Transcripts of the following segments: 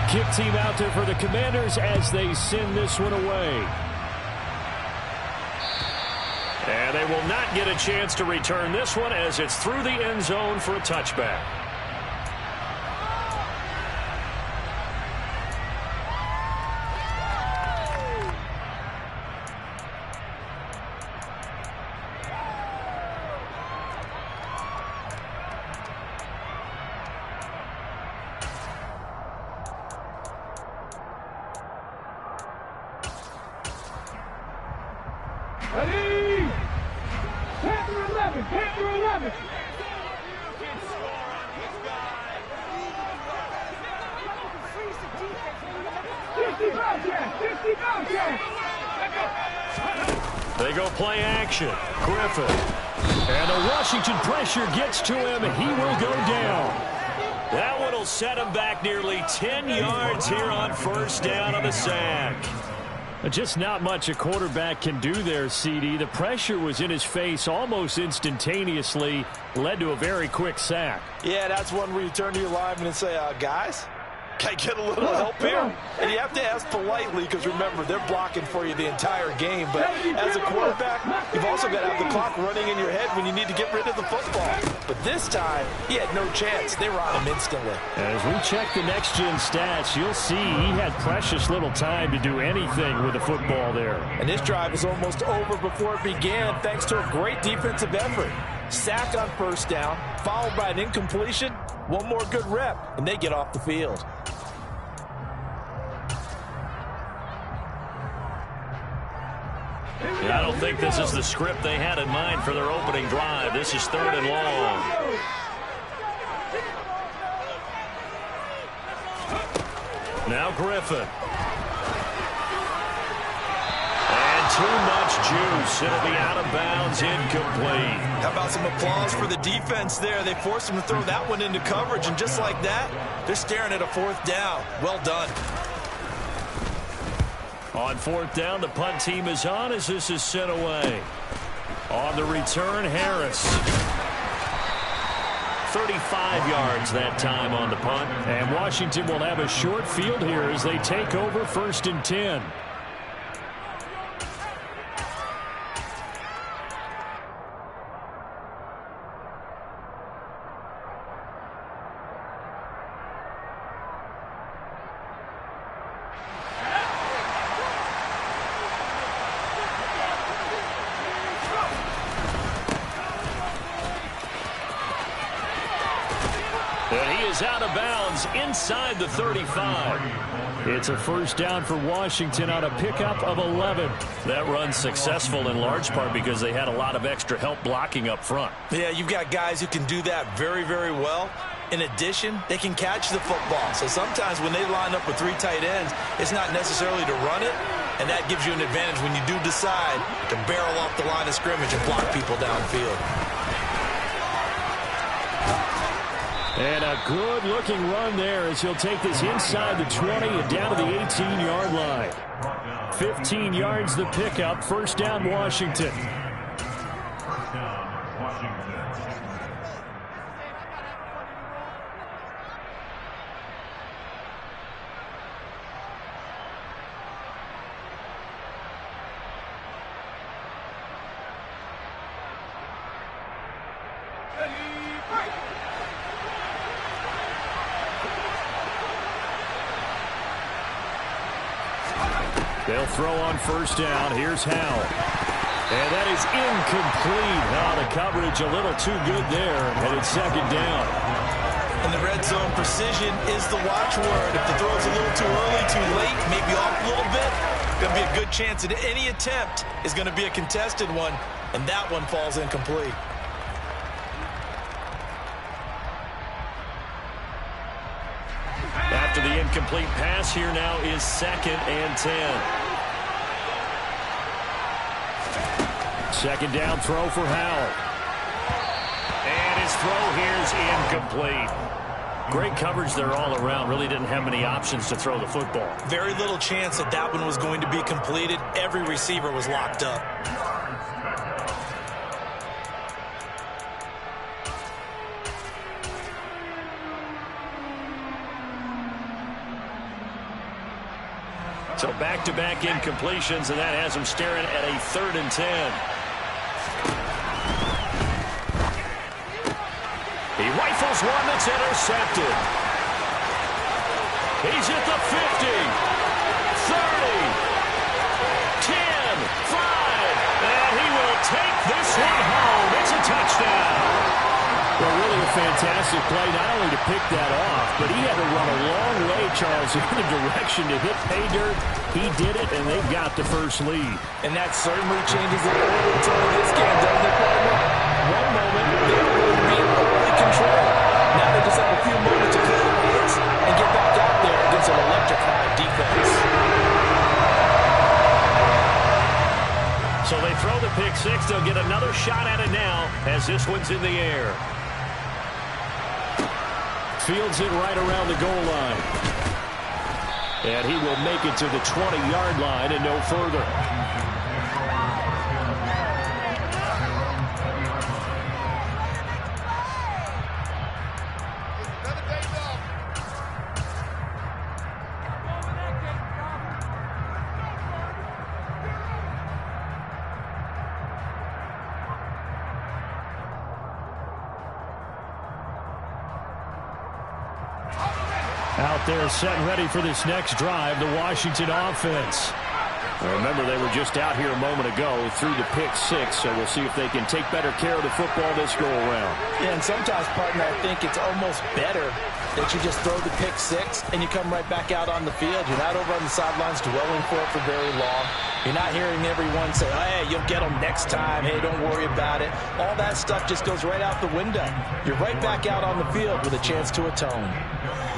kick team out there for the Commanders as they send this one away. And they will not get a chance to return this one as it's through the end zone for a touchback. Ready? Panther 11, Panther 11. They go play action. Griffin. And a Washington pressure gets to him. He will go down. That one will set him back nearly 10 yards here on first down on the sack. Just not much a quarterback can do there, CD. The pressure was in his face almost instantaneously, led to a very quick sack. Yeah, that's one where you turn to your lineman and say, guys, can I get a little help here? And you have to ask politely because, remember, they're blocking for you the entire game. But as a quarterback, you've also got to have the clock running in your head when you need to get rid of the football. But this time, he had no chance. They were on him instantly. As we check the next-gen stats, you'll see he had precious little time to do anything with the football there. And this drive was almost over before it began thanks to a great defensive effort. Sack on first down, followed by an incompletion. One more good rep, and they get off the field. I don't think this is the script they had in mind for their opening drive. This is 3rd and long. Now Griffin. And too much juice. It'll be out of bounds, incomplete. How about some applause for the defense there? They forced him to throw that one into coverage, and just like that, they're staring at a 4th down. Well done. On 4th down, the punt team is on as this is sent away. On the return, Harris. 35 yards that time on the punt. And Washington will have a short field here as they take over 1st and 10. Out of bounds inside the 35. It's a 1st down for Washington on a pickup of 11. That run's successful in large part because they had a lot of extra help blocking up front. Yeah, you've got guys who can do that very, very well. In addition, they can catch the football. So sometimes when they line up with 3 tight ends, it's not necessarily to run it, and that gives you an advantage when you do decide to barrel off the line of scrimmage and block people downfield. And a good-looking run there as he'll take this inside the 20 and down to the 18-yard line. 15 yards the pickup. 1st down, Washington. They'll throw on 1st down. Here's Howell. And that is incomplete. The coverage a little too good there, and it's 2nd down. In the red zone, precision is the watchword. If the throw's a little too early, too late, maybe off a little bit, going to be a good chance that any attempt is going to be a contested one, and that one falls incomplete. After the incomplete pass, here now is 2nd and 10. 2nd down throw for Howell. And his throw here's incomplete. Great coverage there all around. Really didn't have many options to throw the football. Very little chance that that one was going to be completed. Every receiver was locked up. So back-to-back incompletions, and that has them staring at a 3rd and 10. He rifles one that's intercepted. He's at the 50, 30, 10, 5, and he will take this one home. It's a touchdown. Well, really a fantastic play, not only to pick that off, but he had to run a long way, Charles, in the direction to hit pay dirt. He did it, and they've got the first lead. And that certainly changes the order of this game, doesn't it, partner? One moment, they were going to be in early control. Now they just have a few moments to clear their heads and get back out there against an electrifying defense. So they throw the pick six. They'll get another shot at it now as this one's in the air. Fields it right around the goal line. And he will make it to the 20-yard line and no further. Out there set and ready for this next drive, the Washington offense. Remember, they were just out here a moment ago through the pick six, so we'll see if they can take better care of the football this go-around. Yeah, and sometimes, partner, I think it's almost better that you just throw the pick six and you come right back out on the field. You're not over on the sidelines dwelling for it for very long. You're not hearing everyone say, oh, hey, you'll get them next time. Hey, don't worry about it. All that stuff just goes right out the window. You're right back out on the field with a chance to atone.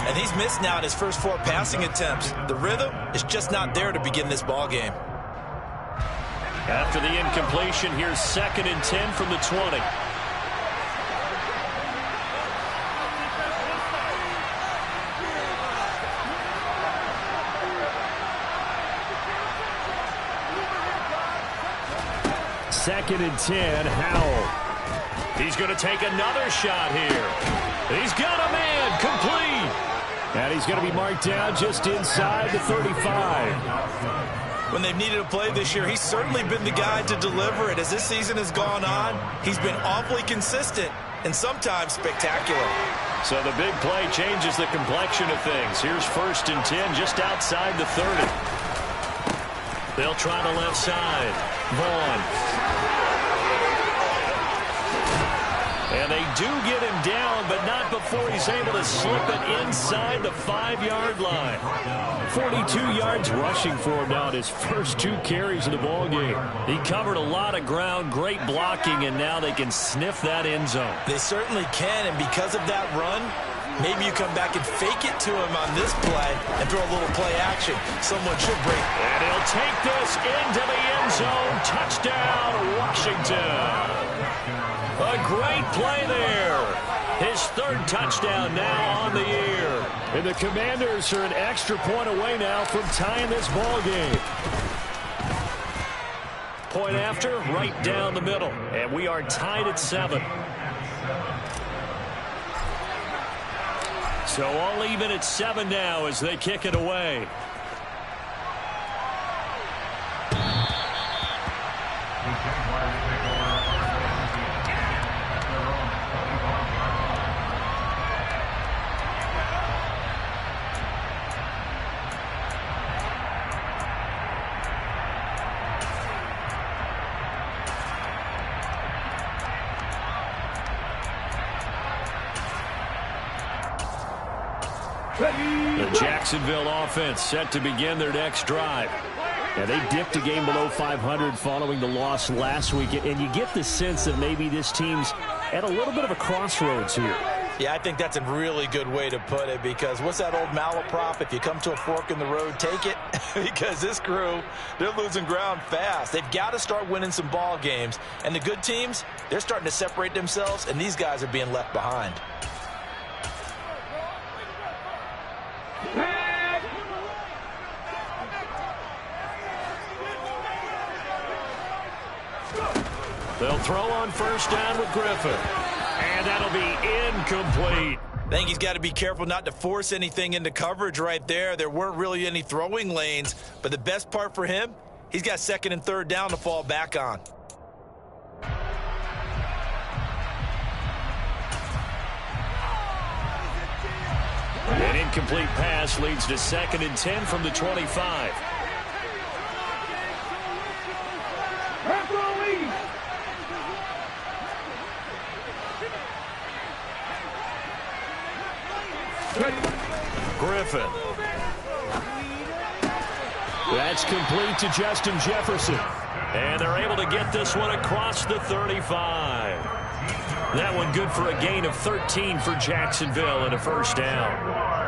And he's missed now in his first 4 passing attempts. The rhythm is just not there to begin this ball game. After the incompletion, here's 2nd and 10 from the 20. Second and 10, Howell. He's going to take another shot here. He's got a man, complete. And he's going to be marked down just inside the 35. When they've needed a play this year, he's certainly been the guy to deliver it. As this season has gone on, he's been awfully consistent and sometimes spectacular. So the big play changes the complexion of things. Here's 1st and 10 just outside the 30. They'll try the left side. Vaughn. And they do get him down, but not before he's able to slip it inside the 5-yard line. 42 yards rushing for him now in his first 2 carries of the ball game. He covered a lot of ground, great blocking, and now they can sniff that end zone. They certainly can, and because of that run, maybe you come back and fake it to him on this play and throw a little play action. Someone should break. And he'll take this into the end zone. Touchdown, Washington. A great play there. His 3rd touchdown now on the year. And the Commanders are an extra point away now from tying this ball game. Point after, right down the middle. And we are tied at 7. So all even at 7 now as they kick it away. The Jacksonville offense set to begin their next drive. And they dipped a game below 500 following the loss last week. And you get the sense that maybe this team's at a little bit of a crossroads here. Yeah, I think that's a really good way to put it, because what's that old malaprop? If you come to a fork in the road, take it. Because this crew, they're losing ground fast. They've got to start winning some ball games. And the good teams, they're starting to separate themselves, and these guys are being left behind. They'll throw on 1st down with Griffin. And that'll be incomplete. I think he's got to be careful not to force anything into coverage right there. There weren't really any throwing lanes, but the best part for him, he's got second and third down to fall back on. An incomplete pass leads to 2nd and 10 from the 25. Griffin. That's complete to Justin Jefferson. And they're able to get this one across the 35. That one good for a gain of 13 for Jacksonville and a first down.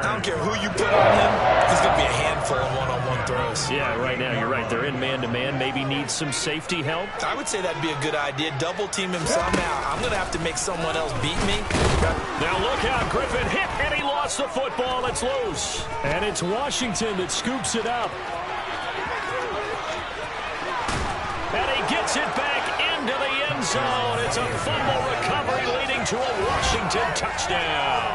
I don't care who you put on him. He's going to be a handful of one-on-one throws. Yeah, right now you're right. They're in man-to-man. Maybe need some safety help. I would say that'd be a good idea. Double team him somehow. I'm going to have to make someone else beat me. Now look out. Griffin hit and he lost the football. It's loose. And it's Washington that scoops it up. And he gets it back into the end zone. It's a fumble recovery leading to a Washington touchdown.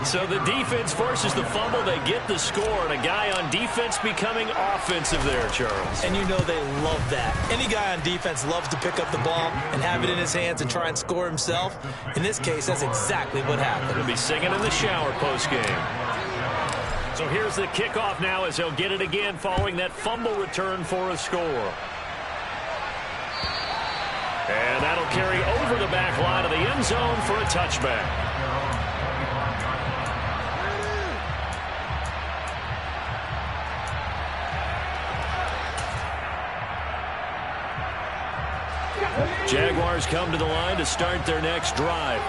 So the defense forces the fumble. They get the score. And a guy on defense becoming offensive there, Charles. And you know they love that. Any guy on defense loves to pick up the ball and have it in his hands and try and score himself. In this case, that's exactly what happened. He'll be singing in the shower postgame. So here's the kickoff now as he'll get it again following that fumble return for a score. And that'll carry over the back line of the end zone for a touchback. Jaguars come to the line to start their next drive.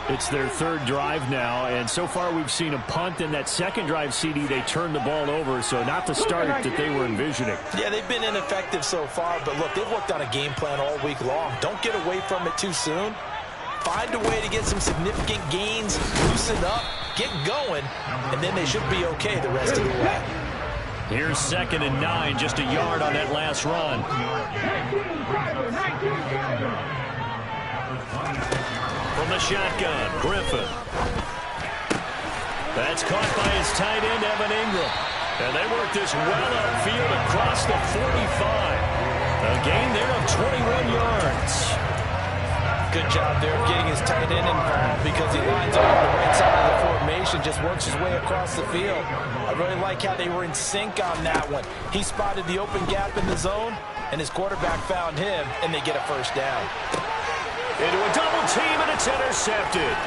It's their third drive now, and so far we've seen a punt. In that second drive, CD, they turned the ball over, so not the start that they were envisioning. Yeah, they've been ineffective so far, but look, they've worked on a game plan all week long. Don't get away from it too soon. Find a way to get some significant gains, loosen up, get going, and then they should be okay the rest of the way. Here's 2nd and 9, just a yard on that last run. From the shotgun, Griffin. That's caught by his tight end, Evan Ingram. And they work this well upfield across the 45. A gain there of 21 yards. Good job there of getting his tight end involved because he lines up on the right side of the formation, just works his way across the field. I really like how they were in sync on that one. He spotted the open gap in the zone, and his quarterback found him, and they get a first down. Into a double team, and it's intercepted.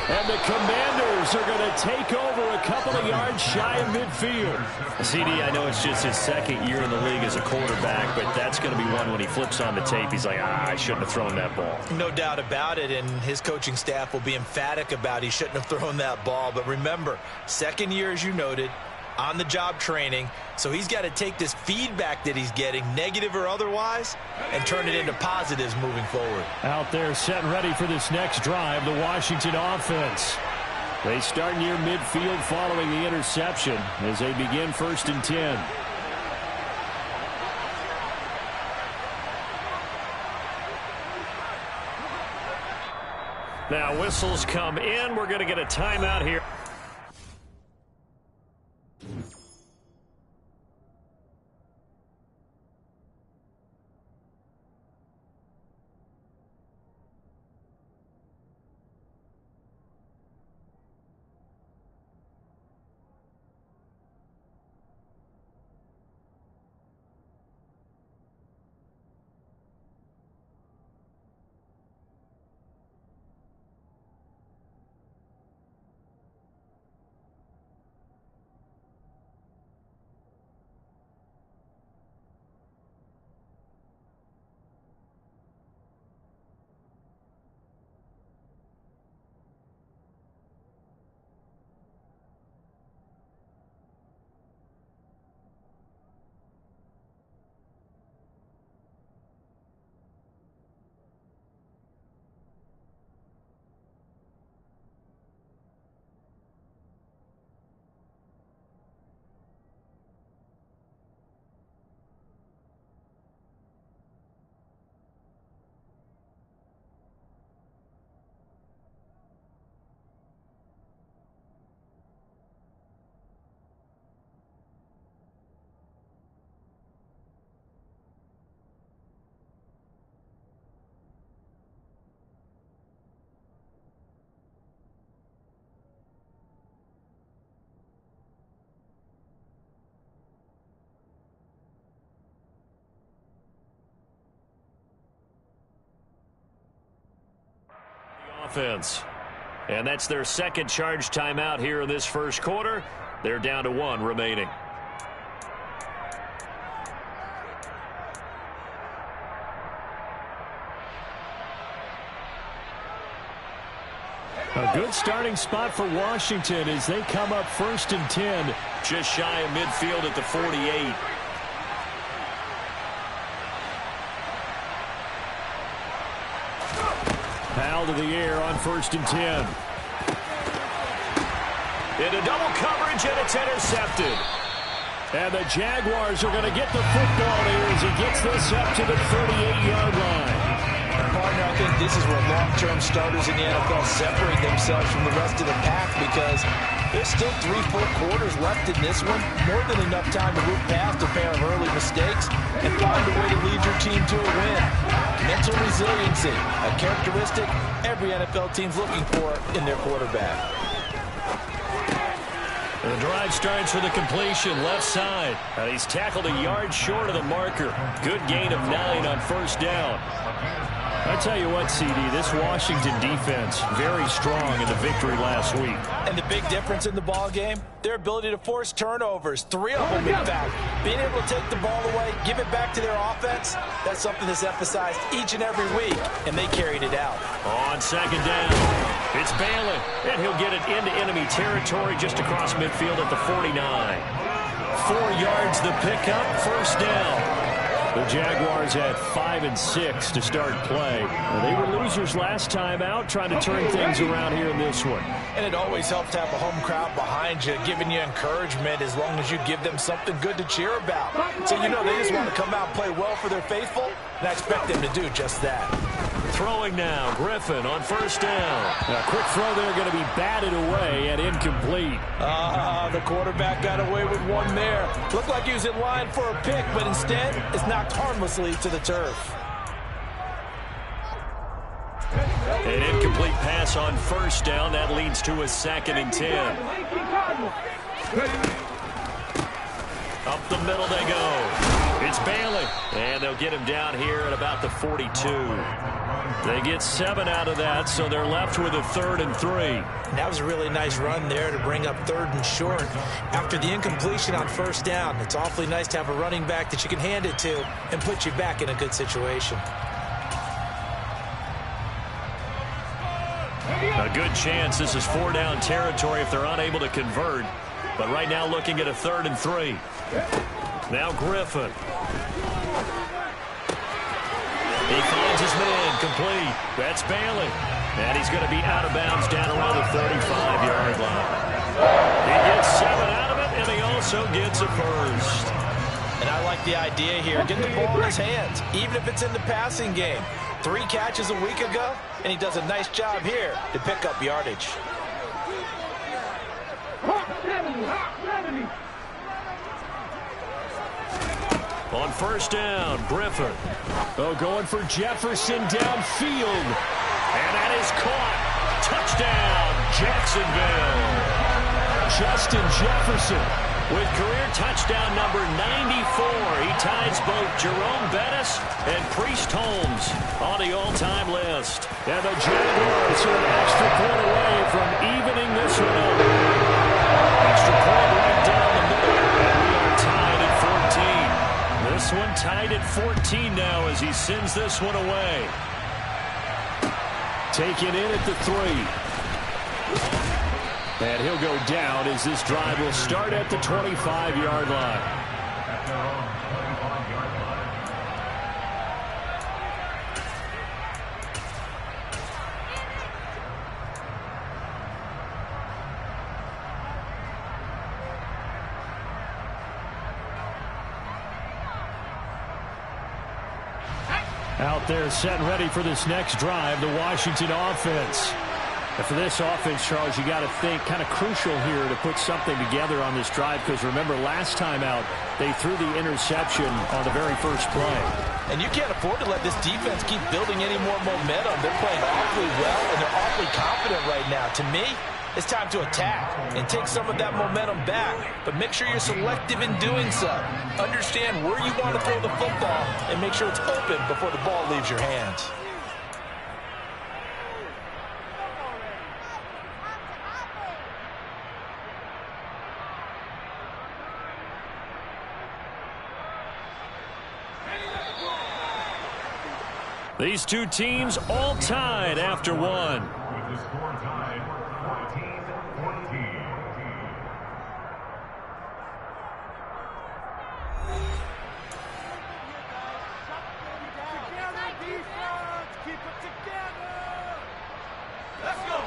And the Commanders are going to take over a couple of yards shy of midfield. CD, I know it's just his second year in the league as a quarterback, but that's going to be one when he flips on the tape. He's like, I shouldn't have thrown that ball. No doubt about it, and his coaching staff will be emphatic about he shouldn't have thrown that ball. But remember, second year, as you noted, on-the-job training, so he's got to take this feedback that he's getting, negative or otherwise, and turn it into positives moving forward. Out there set ready for this next drive, the Washington offense. They start near midfield following the interception as they begin 1st and 10. Now whistles come in. We're going to get a timeout here. offense. And that's their second charge timeout here in this first quarter. They're down to 1 remaining. A good starting spot for Washington as they come up 1st and 10. Just shy of midfield at the 48. Foul to the air on 1st and 10. Into double coverage, and it's intercepted. And the Jaguars are going to get the football here as he gets this up to the 38-yard line. Partner, I think this is where long-term starters in the NFL separate themselves from the rest of the pack because there's still 3-4 quarters left in this one. More than enough time to move past a pair of early mistakes and find a way to lead your team to a win. Mental resiliency, a characteristic every NFL team's looking for in their quarterback. The drive starts with a completion left side. And he's tackled a yard short of the marker. Good gain of 9 on 1st down. I tell you what, CD, this Washington defense, very strong in the victory last week. And the big difference in the ball game, their ability to force turnovers, 3 of them in fact. Being able to take the ball away, give it back to their offense, that's something that's emphasized each and every week, and they carried it out. On 2nd down, it's Bailey, and he'll get it into enemy territory just across midfield at the 49. 4 yards the pickup, 1st down. The Jaguars had 5 and 6 to start play. They were losers last time out, trying to turn things around here in this one. And it always helps to have a home crowd behind you, giving you encouragement as long as you give them something good to cheer about. So you know they just want to come out and play well for their faithful, and I expect them to do just that. Throwing now, Griffin on 1st down. A quick throw there going to be batted away and incomplete. The quarterback got away with one there. Looked like he was in line for a pick, but instead it's knocked harmlessly to the turf. An incomplete pass on 1st down. That leads to a 2nd and 10. Up the middle they go. It's Bailey. And they'll get him down here at about the 42. They get 7 out of that, so they're left with a 3rd and 3. That was a really nice run there to bring up 3rd and short. After the incompletion on 1st down, it's awfully nice to have a running back that you can hand it to and put you back in a good situation. A good chance this is 4-down territory if they're unable to convert. But right now looking at a 3rd and 3. Now Griffin. He finds his man, complete. That's Bailey. And he's going to be out of bounds down around the 35-yard line. He gets 7 out of it, and he also gets a 1st. And I like the idea here. Get the ball in his hands, even if it's in the passing game. 3 catches a week ago, and he does a nice job here to pick up yardage. On 1st down, Griffin. Going for Jefferson downfield. And that is caught. Touchdown, Jacksonville. Justin Jefferson with career touchdown number 94. He ties both Jerome Bettis and Priest Holmes on the all-time list. And the Jaguars are an extra point away from evening this one up. Extra point right down the middle. And we are tied at 14. This one tied at 14 now as he sends this one away. Taken in at the 3. And he'll go down as this drive will start at the 25-yard line. Out there set and ready for this next drive, the Washington offense. And for this offense, Charles, you got to think kind of crucial here to put something together on this drive because remember last time out they threw the interception on the very first play. And you can't afford to let this defense keep building any more momentum. They're playing awfully well and they're awfully confident right now. To me, it's time to attack and take some of that momentum back. But make sure you're selective in doing so. Understand where you want to throw the football and make sure it's open before the ball leaves your hands. These two teams all tied after one. With the score tied 14-14. Keep it together. Let's go.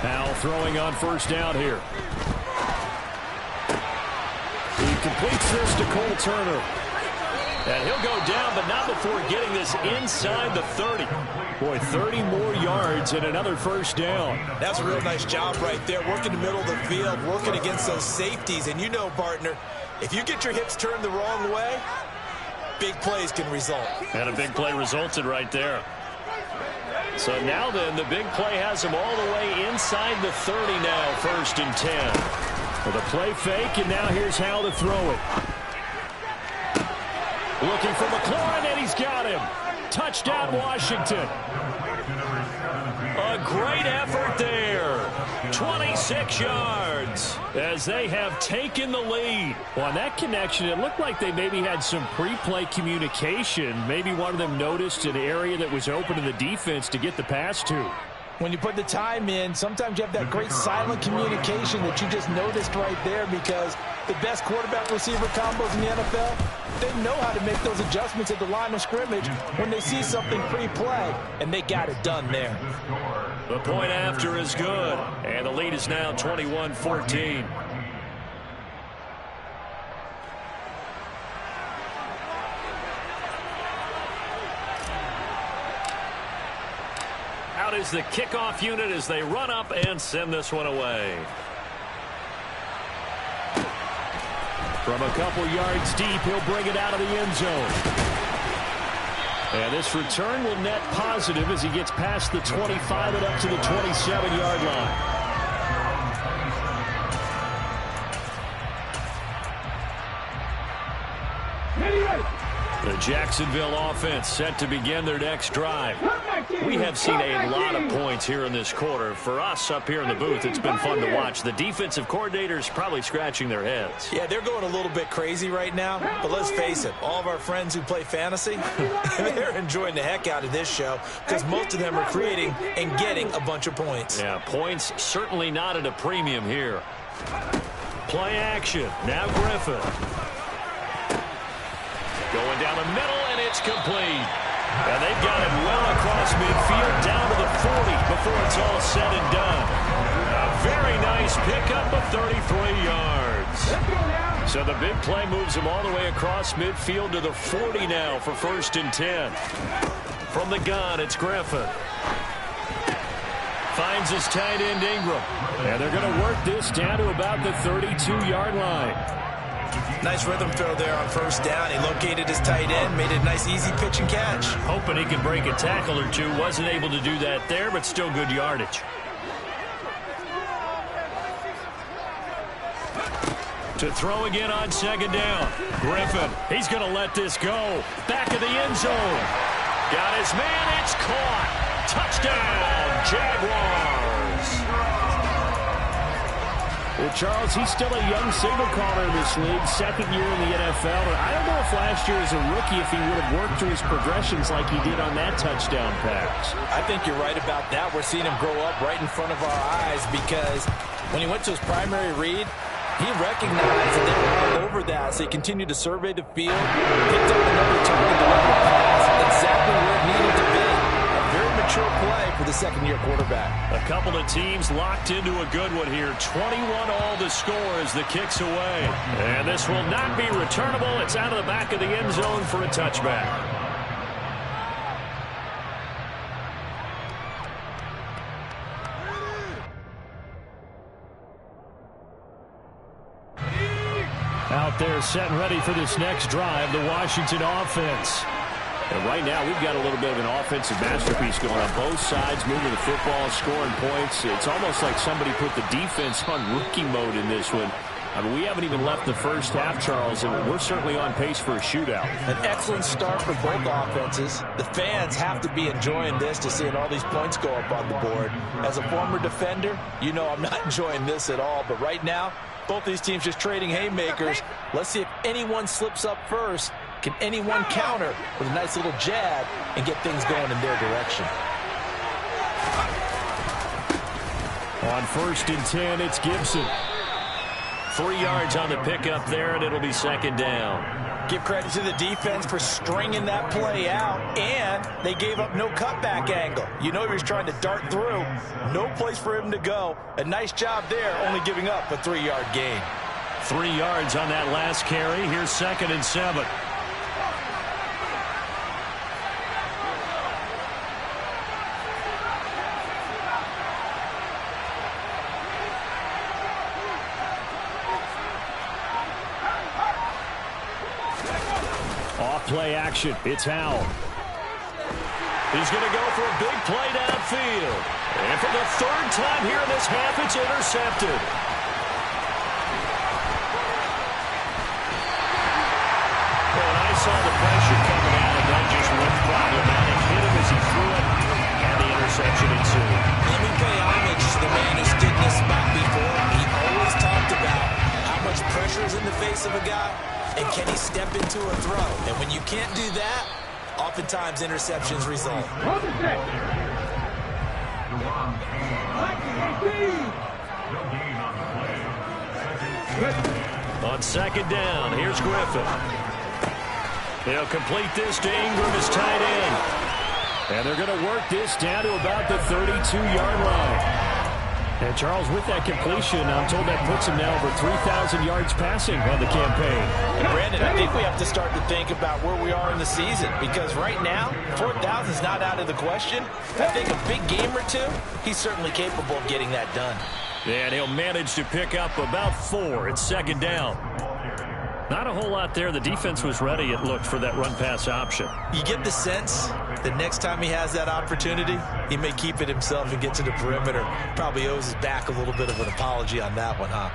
Powell throwing on first down here. He completes this to Cole Turner. And he'll go down, but not before getting this inside the 30. Boy, 30 more yards and another first down. That's a real nice job right there, working the middle of the field, working against those safeties. And you know, partner, if you get your hips turned the wrong way, big plays can result. And a big play resulted right there. So now then, the big play has him all the way inside the 30 now, 1st and 10. With a play fake, and now here's how to throw it. Looking for McLaurin, and he's got him. Touchdown, Washington. A great effort there. 26 yards as they have taken the lead. Well, on that connection, it looked like they maybe had some pre-play communication. Maybe one of them noticed an area that was open to the defense to get the pass to. When you put the time in, sometimes you have that great silent communication that you just noticed right there, because the best quarterback-receiver combos in the NFL, they know how to make those adjustments at the line of scrimmage when they see something pre-play, and they got it done there. The point after is good, and the lead is now 21-14. Out is the kickoff unit as they run up and send this one away. From a couple yards deep, he'll bring it out of the end zone. And this return will net positive as he gets past the 25 and up to the 27-yard line. The Jacksonville offense set to begin their next drive. We have seen a lot of points here in this quarter. For us up here in the booth, it's been fun to watch. The defensive coordinators probably scratching their heads. Yeah, they're going a little bit crazy right now, but let's face it, all of our friends who play fantasy, they're enjoying the heck out of this show because most of them are creating and getting a bunch of points. Yeah, points certainly not at a premium here. Play action. Now Griffin. Going down the middle, and it's complete. And they've got it well across midfield, down to the 40 before it's all said and done. A very nice pickup of 33 yards. So the big play moves him all the way across midfield to the 40 now for 1st and 10. From the gun, it's Griffin. Finds his tight end Ingram. And they're going to work this down to about the 32-yard line. Nice rhythm throw there on 1st down. He located his tight end, made a nice easy pitch and catch. Hoping he could break a tackle or two. Wasn't able to do that there, but still good yardage. To throw again on 2nd down. Griffin, he's going to let this go. Back of the end zone. Got his man, it's caught. Touchdown, Jaguars. Well, Charles, he's still a young signal caller in this league, 2nd year in the NFL. And I don't know if last year as a rookie if he would have worked through his progressions like he did on that touchdown pass. I think you're right about that. We're seeing him grow up right in front of our eyes, because when he went to his primary read, he recognized that they were all over that, so he continued to survey the field, picked up another target, delivered a pass, exactly where it needed to be. A very mature play for the 2nd-year quarterback. A couple of teams locked into a good one here. 21 all the score as the kick's away. And this will not be returnable. It's out of the back of the end zone for a touchback. Out there set and ready for this next drive, the Washington offense. And right now, we've got a little bit of an offensive masterpiece going on both sides, moving the football, scoring points. It's almost like somebody put the defense on rookie mode in this one. I mean, we haven't even left the first half, Charles, and we're certainly on pace for a shootout. An excellent start for both offenses. The fans have to be enjoying this to seeing all these points go up on the board. As a former defender, you know I'm not enjoying this at all. But right now, both these teams just trading haymakers. Let's see if anyone slips up first. Can anyone counter with a nice little jab and get things going in their direction? On 1st and 10, it's Gibson. 3 yards on the pickup there, and it'll be 2nd down. Give credit to the defense for stringing that play out, and they gave up no cutback angle. You know he was trying to dart through. No place for him to go. A nice job there, only giving up a 3-yard gain. 3 yards on that last carry. Here's 2nd and 7. Play action. It's Howell. He's going to go for a big play downfield. And for the 3rd time here in this half, it's intercepted. Well, I saw the pressure coming out, and that just looked problematic. Hit him as he threw it, and the interception ensued. Let me pay homage to the man who stood in this spot before. He always talked about how much pressure is in the face of a guy. And can he step into a throw? And when you can't do that, oftentimes interceptions result. On 2nd down, here's Griffin. They'll complete this to Ingram as tight end. And they're going to work this down to about the 32-yard line. And, Charles, with that completion, I'm told that puts him now over 3,000 yards passing on the campaign. And, Brandon, I think we have to start to think about where we are in the season because right now, 4,000 is not out of the question. I think a big game or two, he's certainly capable of getting that done. And he'll manage to pick up about 4 at 2nd down. Not a whole lot there. The defense was ready, it looked, for that run-pass option. You get the sense that next time he has that opportunity, he may keep it himself and get to the perimeter. Probably owes his back a little bit of an apology on that one, huh?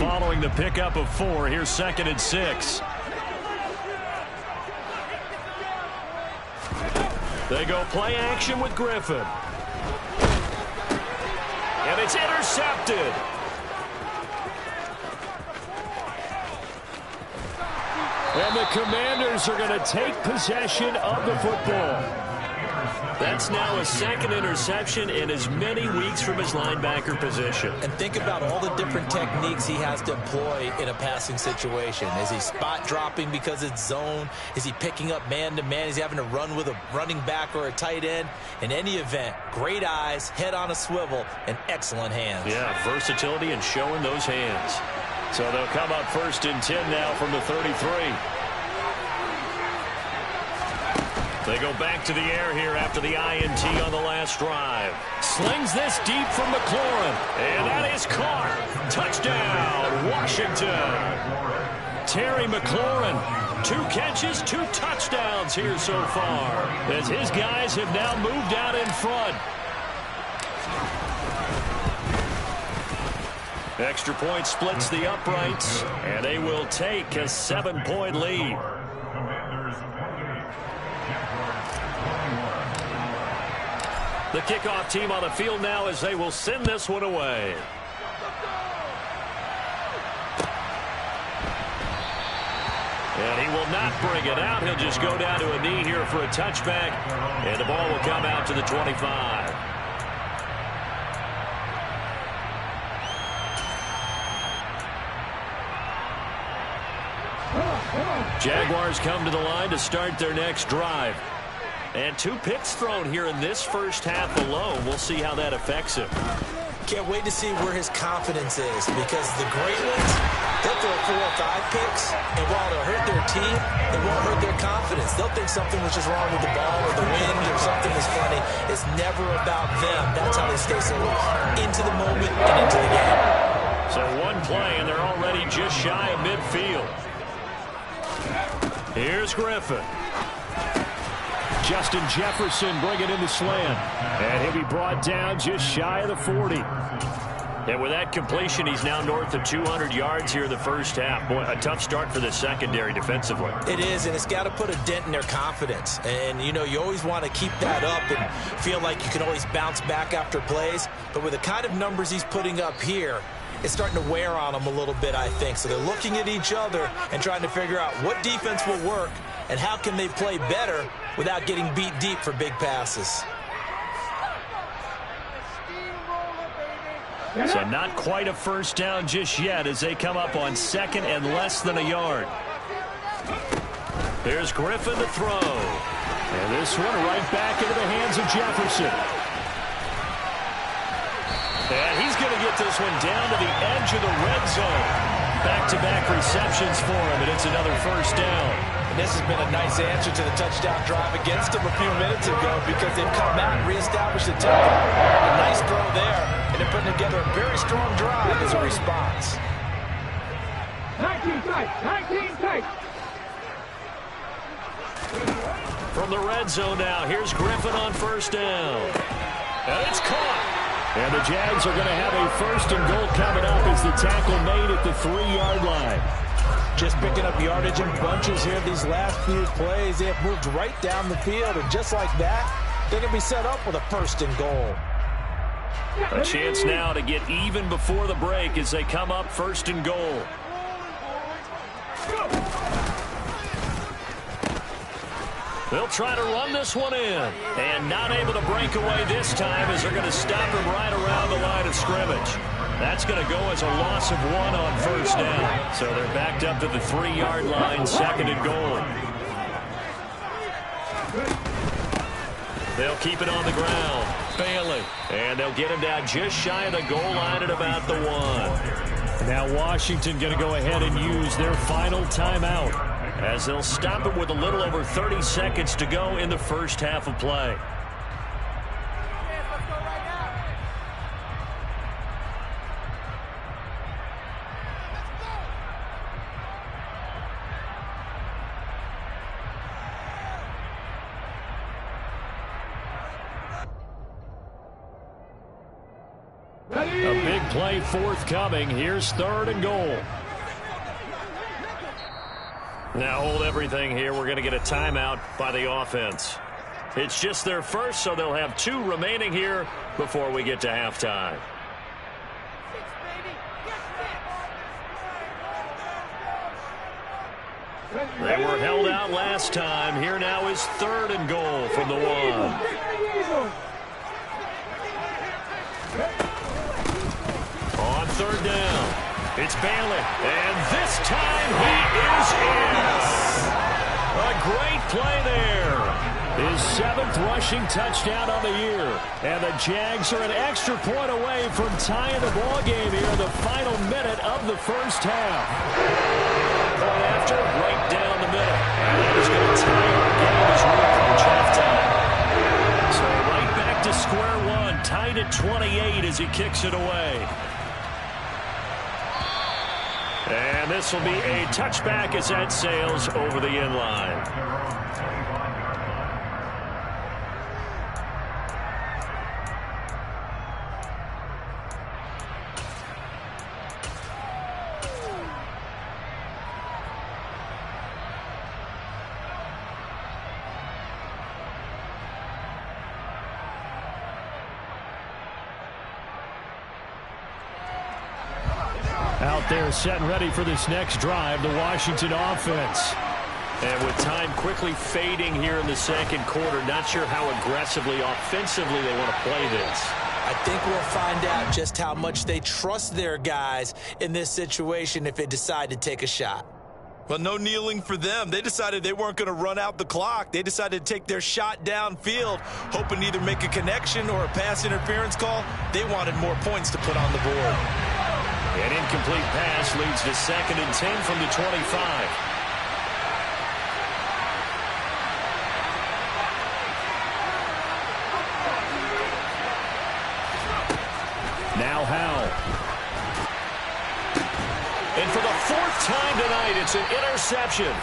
Following the pickup of 4, here's 2nd and 6. They go play action with Griffin. And it's intercepted. And the Commanders are going to take possession of the football. That's now a 2nd interception in as many weeks from his linebacker position. And think about all the different techniques he has to employ in a passing situation. Is he spot dropping because it's zone? Is he picking up man-to-man? Is he having to run with a running back or a tight end? In any event, great eyes, head on a swivel, and excellent hands. Yeah, versatility and showing those hands. So they'll come up 1st and 10 now from the 33. They go back to the air here after the INT on the last drive. Slings this deep from McLaurin. And that is caught. Touchdown, Washington. Terry McLaurin, 2 catches, 2 touchdowns here so far, as his guys have now moved out in front. Extra point splits the uprights, and they will take a 7-point lead. The kickoff team on the field now as they will send this one away. And he will not bring it out. He'll just go down to a knee here for a touchback. And the ball will come out to the 25. Jaguars come to the line to start their next drive. And 2 picks thrown here in this first half alone. We'll see how that affects him. Can't wait to see where his confidence is because the great ones, they'll throw 4 or 5 picks, and while they'll hurt their team, it won't hurt their confidence. They'll think something was just wrong with the ball or the wind or something was funny. It's never about them. That's how they stay so into the moment and into the game. So 1 play, and they're already just shy of midfield. Here's Griffin. Justin Jefferson bringing in the slant. And he'll be brought down just shy of the 40. And with that completion, he's now north of 200 yards here in the first half. Boy, a tough start for the secondary defensively. It is, and it's got to put a dent in their confidence. And, you know, you always want to keep that up and feel like you can always bounce back after plays. But with the kind of numbers he's putting up here, it's starting to wear on them a little bit, I think. So they're looking at each other and trying to figure out what defense will work and how can they play better without getting beat deep for big passes. So not quite a first down just yet as they come up on second and less than a yard. There's Griffin to throw. And this one right back into the hands of Jefferson. And he's going to get this one down to the edge of the red zone. Back-to-back receptions for him, and it's another first down. And this has been a nice answer to the touchdown drive against them a few minutes ago because they've come out and reestablished the tempo. A nice throw there, and they're putting together a very strong drive as a response. 19 tight. From the red zone now, here's Griffin on first down. And it's caught. And the Jags are going to have a first and goal coming up as the tackle made at the 3-yard line. Just picking up yardage in bunches here these last few plays. They have moved right down the field, and just like that, they're going to be set up with a first and goal. A chance now to get even before the break as they come up first and goal. They'll try to run this one in. And not able to break away this time as they're going to stop him right around the line of scrimmage. That's going to go as a loss of 1 on first down. So they're backed up to the 3-yard line, second and goal. They'll keep it on the ground. Bailey. And they'll get him down just shy of the goal line at about the 1. Now Washington going to go ahead and use their final timeout, as they'll stop it with a little over 30 seconds to go in the first half of play. A big play forthcoming. Here's third and goal. Now hold everything here. We're going to get a timeout by the offense. It's just their first, so they'll have 2 remaining here before we get to halftime. They were held out last time. Here now is third and goal from the 1. On third down, it's Bailey, and this time he is in. A great play there. His 7th rushing touchdown on the year. And the Jags are an extra point away from tying the ball game here in the final minute of the first half. Point after, right down the middle. And that is going to tie our game as we approach halftime. So right back to square one, tied at 28 as he kicks it away. And this will be a touchback as that sails over the end line. Out there set and ready for this next drive, the Washington offense. And with time quickly fading here in the second quarter, not sure how aggressively, offensively they want to play this. I think we'll find out just how much they trust their guys in this situation if they decide to take a shot. Well, no kneeling for them. They decided they weren't going to run out the clock. They decided to take their shot downfield, hoping to either make a connection or a pass interference call. They wanted more points to put on the board. An incomplete pass leads to 2nd and 10 from the 25. Now Howell. And for the 4th time tonight, it's an interception.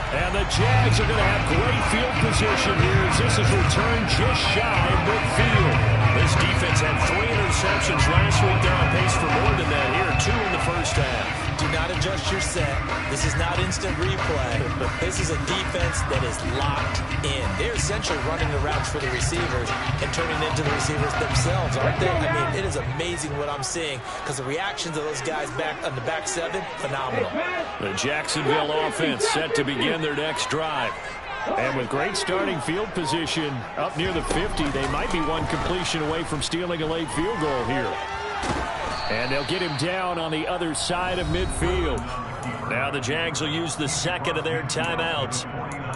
And the Jags are going to have great field position here as this is returned just shy of midfield. This defense had 3 interceptions last week. They're on pace for more than that here. 2 in the first half. Do not adjust your set. This is not instant replay. This is a defense that is locked in. They're essentially running the routes for the receivers and turning into the receivers themselves, aren't they? I mean, it is amazing what I'm seeing because the reactions of those guys back on the back 7, phenomenal. The Jacksonville offense set to begin their next drive. And with great starting field position up near the 50, they might be one completion away from stealing a late field goal here. And they'll get him down on the other side of midfield. Now the Jags will use the second of their timeouts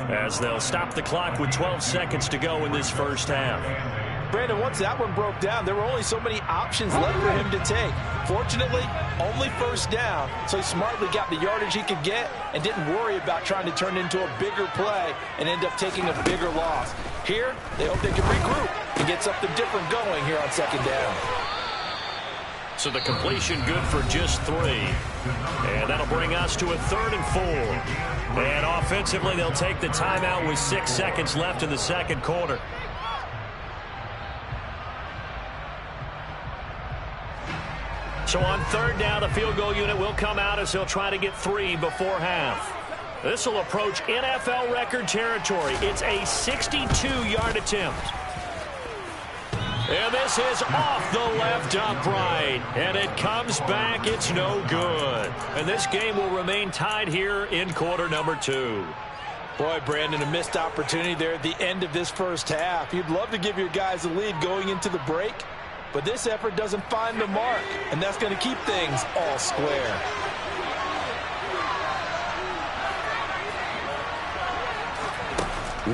as they'll stop the clock with 12 seconds to go in this first half. Brandon, once that one broke down, there were only so many options left for him to take. Fortunately, only first down, so he smartly got the yardage he could get and didn't worry about trying to turn it into a bigger play and end up taking a bigger loss. Here, they hope they can regroup and get something different going here on second down. So the completion good for just 3. And that'll bring us to a 3rd and 4. And offensively, they'll take the timeout with 6 seconds left in the second quarter. So on 3rd down, the field goal unit will come out as they'll try to get 3 before half. This will approach NFL record territory. It's a 62-yard attempt. And this is off the left upright. And it comes back. It's no good. And this game will remain tied here in quarter number 2. Boy, Brandon, a missed opportunity there at the end of this first half. You'd love to give your guys a lead going into the break, but this effort doesn't find the mark, and that's going to keep things all square.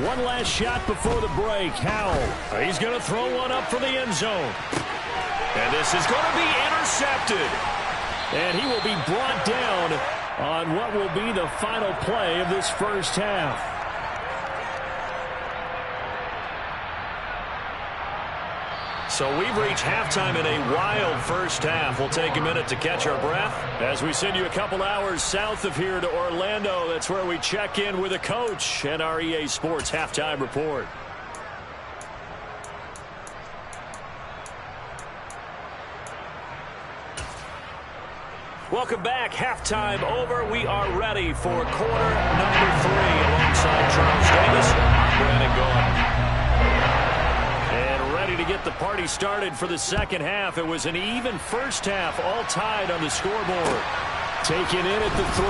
One last shot before the break. Howell. He's going to throw one up for the end zone. And this is going to be intercepted. And he will be brought down on what will be the final play of this first half. So we've reached halftime in a wild first half. We'll take a minute to catch our breath as we send you a couple hours south of here to Orlando. That's where we check in with a coach and our EA Sports Halftime Report. Welcome back. Halftime over. We are ready for quarter number 3 alongside Charles Davis. I'm Brandon Gaudin. To get the party started for the second half. It was an even first half, all tied on the scoreboard. Taken in at the 3.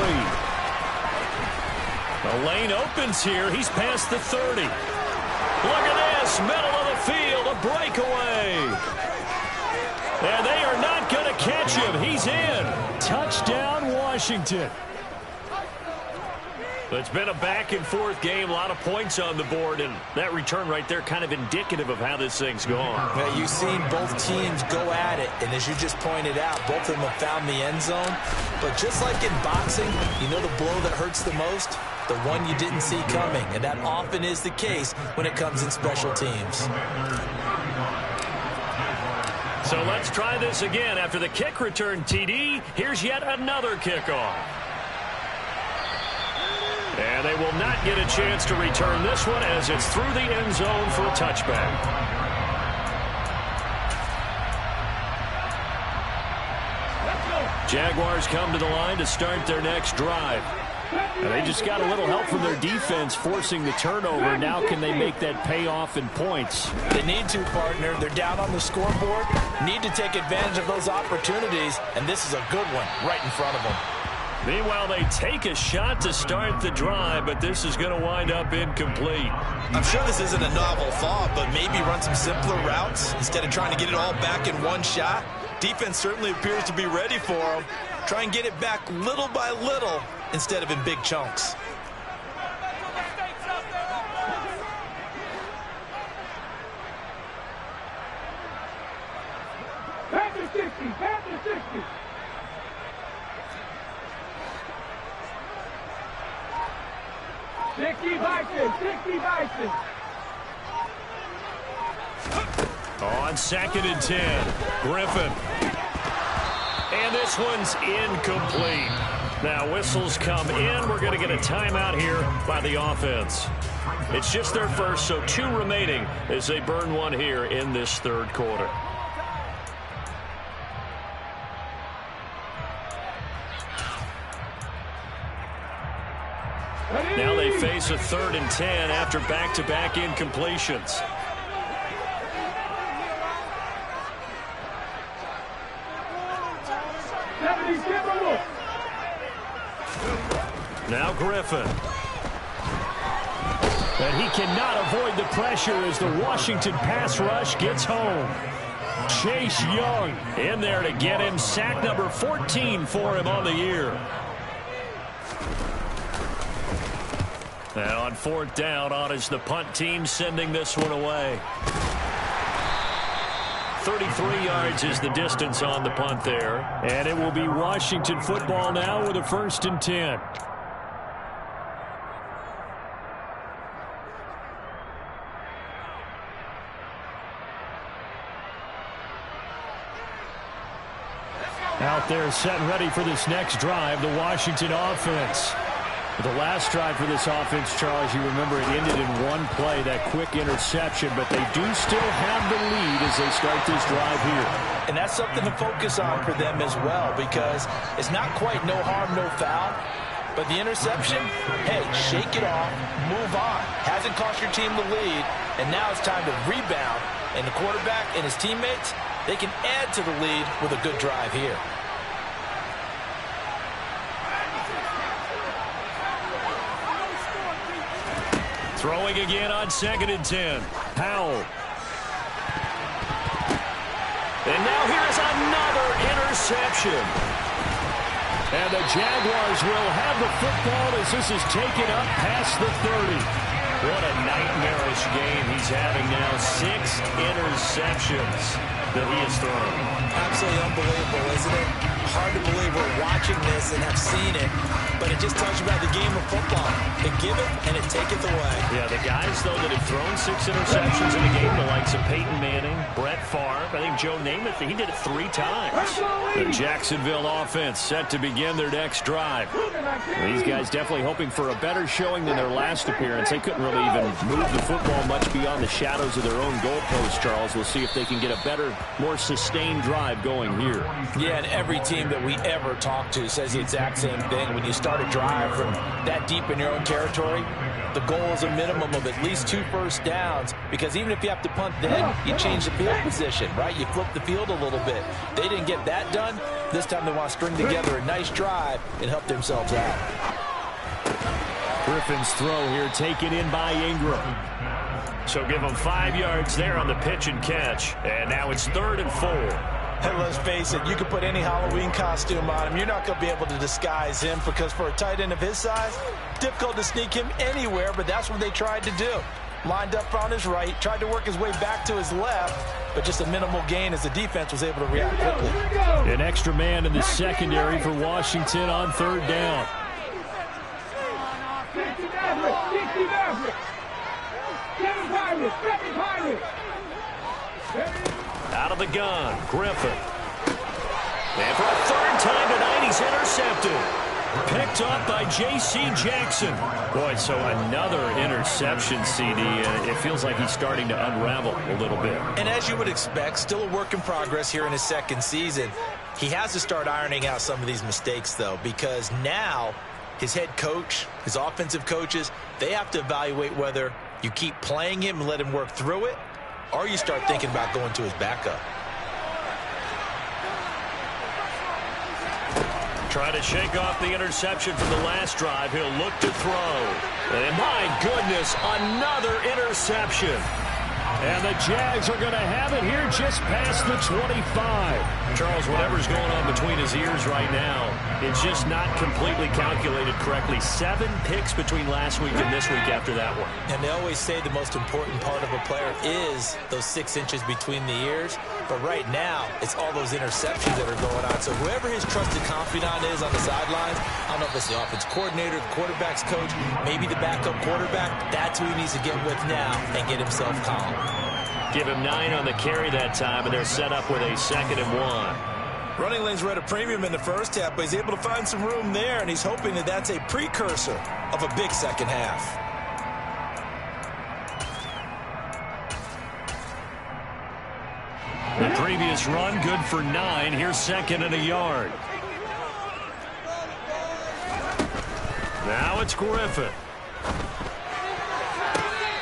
The lane opens here. He's past the 30. Look at this, middle of the field, a breakaway. And they are not going to catch him. He's in. Touchdown, Washington. It's been a back-and-forth game, a lot of points on the board, and that return right there kind of indicative of how this thing's gone. Yeah, you've seen both teams go at it, and as you just pointed out, both of them have found the end zone. But just like in boxing, you know the blow that hurts the most? The one you didn't see coming, and that often is the case when it comes in special teams. So let's try this again. After the kick return, TD, here's yet another kickoff. And they will not get a chance to return this one as it's through the end zone for a touchback. Jaguars come to the line to start their next drive. And they just got a little help from their defense forcing the turnover. Now can they make that pay off in points? They need to, partner. They're down on the scoreboard. Need to take advantage of those opportunities, and this is a good one right in front of them. Meanwhile, they take a shot to start the drive, but this is going to wind up incomplete. I'm sure this isn't a novel thought, but maybe run some simpler routes instead of trying to get it all back in one shot. Defense certainly appears to be ready for them. Try and get it back little by little instead of in big chunks. Panther 60, Panther 60. On 2nd and 10, Griffin. And this one's incomplete. Now whistles come in. We're going to get a timeout here by the offense. It's just their first, so 2 remaining as they burn one here in this third quarter. Now they face a 3rd and 10 after back-to-back incompletions. Now Griffin. And he cannot avoid the pressure as the Washington pass rush gets home. Chase Young in there to get him. Sack number 14 for him on the year. And on 4th down, on is the punt team sending this one away. 33 yards is the distance on the punt there. And it will be Washington football now with a 1st and 10. Out there set and ready for this next drive, the Washington offense. The last drive for this offense, Charles, you remember it ended in one play, that quick interception, but they do still have the lead as they start this drive here. And that's something to focus on for them as well, because it's not quite no harm, no foul. But the interception, hey, shake it off, move on. Hasn't cost your team the lead, and now it's time to rebound. And the quarterback and his teammates, they can add to the lead with a good drive here. Throwing again on 2nd and 10. Powell. And now here's another interception. And the Jaguars will have the football as this is taken up past the 30. What a nightmarish game he's having now. 6 interceptions that he has thrown. Absolutely unbelievable, isn't it? Hard to believe we're watching this and have seen it, but it just tells you about the game of football. It give it and it taketh away. Yeah, the guys, though, that have thrown 6 interceptions in a game, the likes of Peyton Manning, Brett Favre, I think Joe Namath, he did it 3 times. The Jacksonville offense set to begin their next drive. These guys definitely hoping for a better showing than their last appearance. They couldn't really even move the football much beyond the shadows of their own goalpost, Charles. We'll see if they can get a better, more sustained drive going here. Yeah, and every team that we ever talk to says the exact same thing. When you start a drive from that deep in your own territory, the goal is a minimum of at least 2 first downs, because even if you have to punt then, you change the field position, right? You flip the field a little bit. They didn't get that done. This time they want to string together a nice drive and help themselves out. Griffin's throw here taken in by Ingram. So give them 5 yards there on the pitch and catch. And now it's 3rd and 4. And let's face it, you can put any Halloween costume on him. You're not going to be able to disguise him, because for a tight end of his size, difficult to sneak him anywhere, but that's what they tried to do. Lined up on his right, tried to work his way back to his left, but just a minimal gain as the defense was able to react quickly. An extra man in the secondary for Washington on 3rd down. Out of the gun, Griffin. And for a 3rd time tonight, he's intercepted. Picked up by J.C. Jackson. Boy, so another interception, CD. It feels like he's starting to unravel a little bit. And as you would expect, still a work in progress here in his 2nd season. He has to start ironing out some of these mistakes, though, because now his head coach, his offensive coaches, they have to evaluate whether you keep playing him and let him work through it, or you start thinking about going to his backup. Try to shake off the interception from the last drive. He'll look to throw. And my goodness, another interception. And the Jags are going to have it here just past the 25. Charles, whatever's going on between his ears right now, it's just not completely calculated correctly. 7 picks between last week and this week after that one. And they always say the most important part of a player is those 6 inches between the ears. But right now, it's all those interceptions that are going on. So whoever his trusted confidant is on the sidelines, I don't know if it's the offense coordinator, the quarterback's coach, maybe the backup quarterback, that's who he needs to get with now and get himself calm. Give him 9 on the carry that time, and they're set up with a 2nd and 1. Running lanes were at a premium in the first half, but he's able to find some room there, and he's hoping that that's a precursor of a big second half. The previous run, good for 9. Here's second and a yard. Now it's Griffin.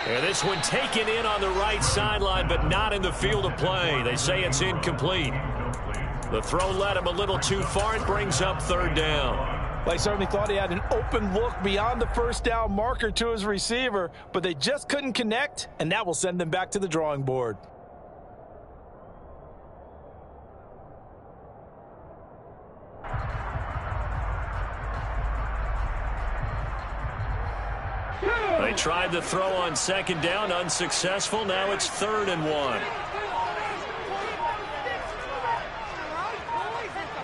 And this one taken in on the right sideline, but not in the field of play. They say it's incomplete. The throw led him a little too far. It brings up third down. Well, he certainly thought he had an open look beyond the first down marker to his receiver, but they just couldn't connect, and that will send them back to the drawing board. They tried the throw on second down, unsuccessful. Now it's 3rd and 1.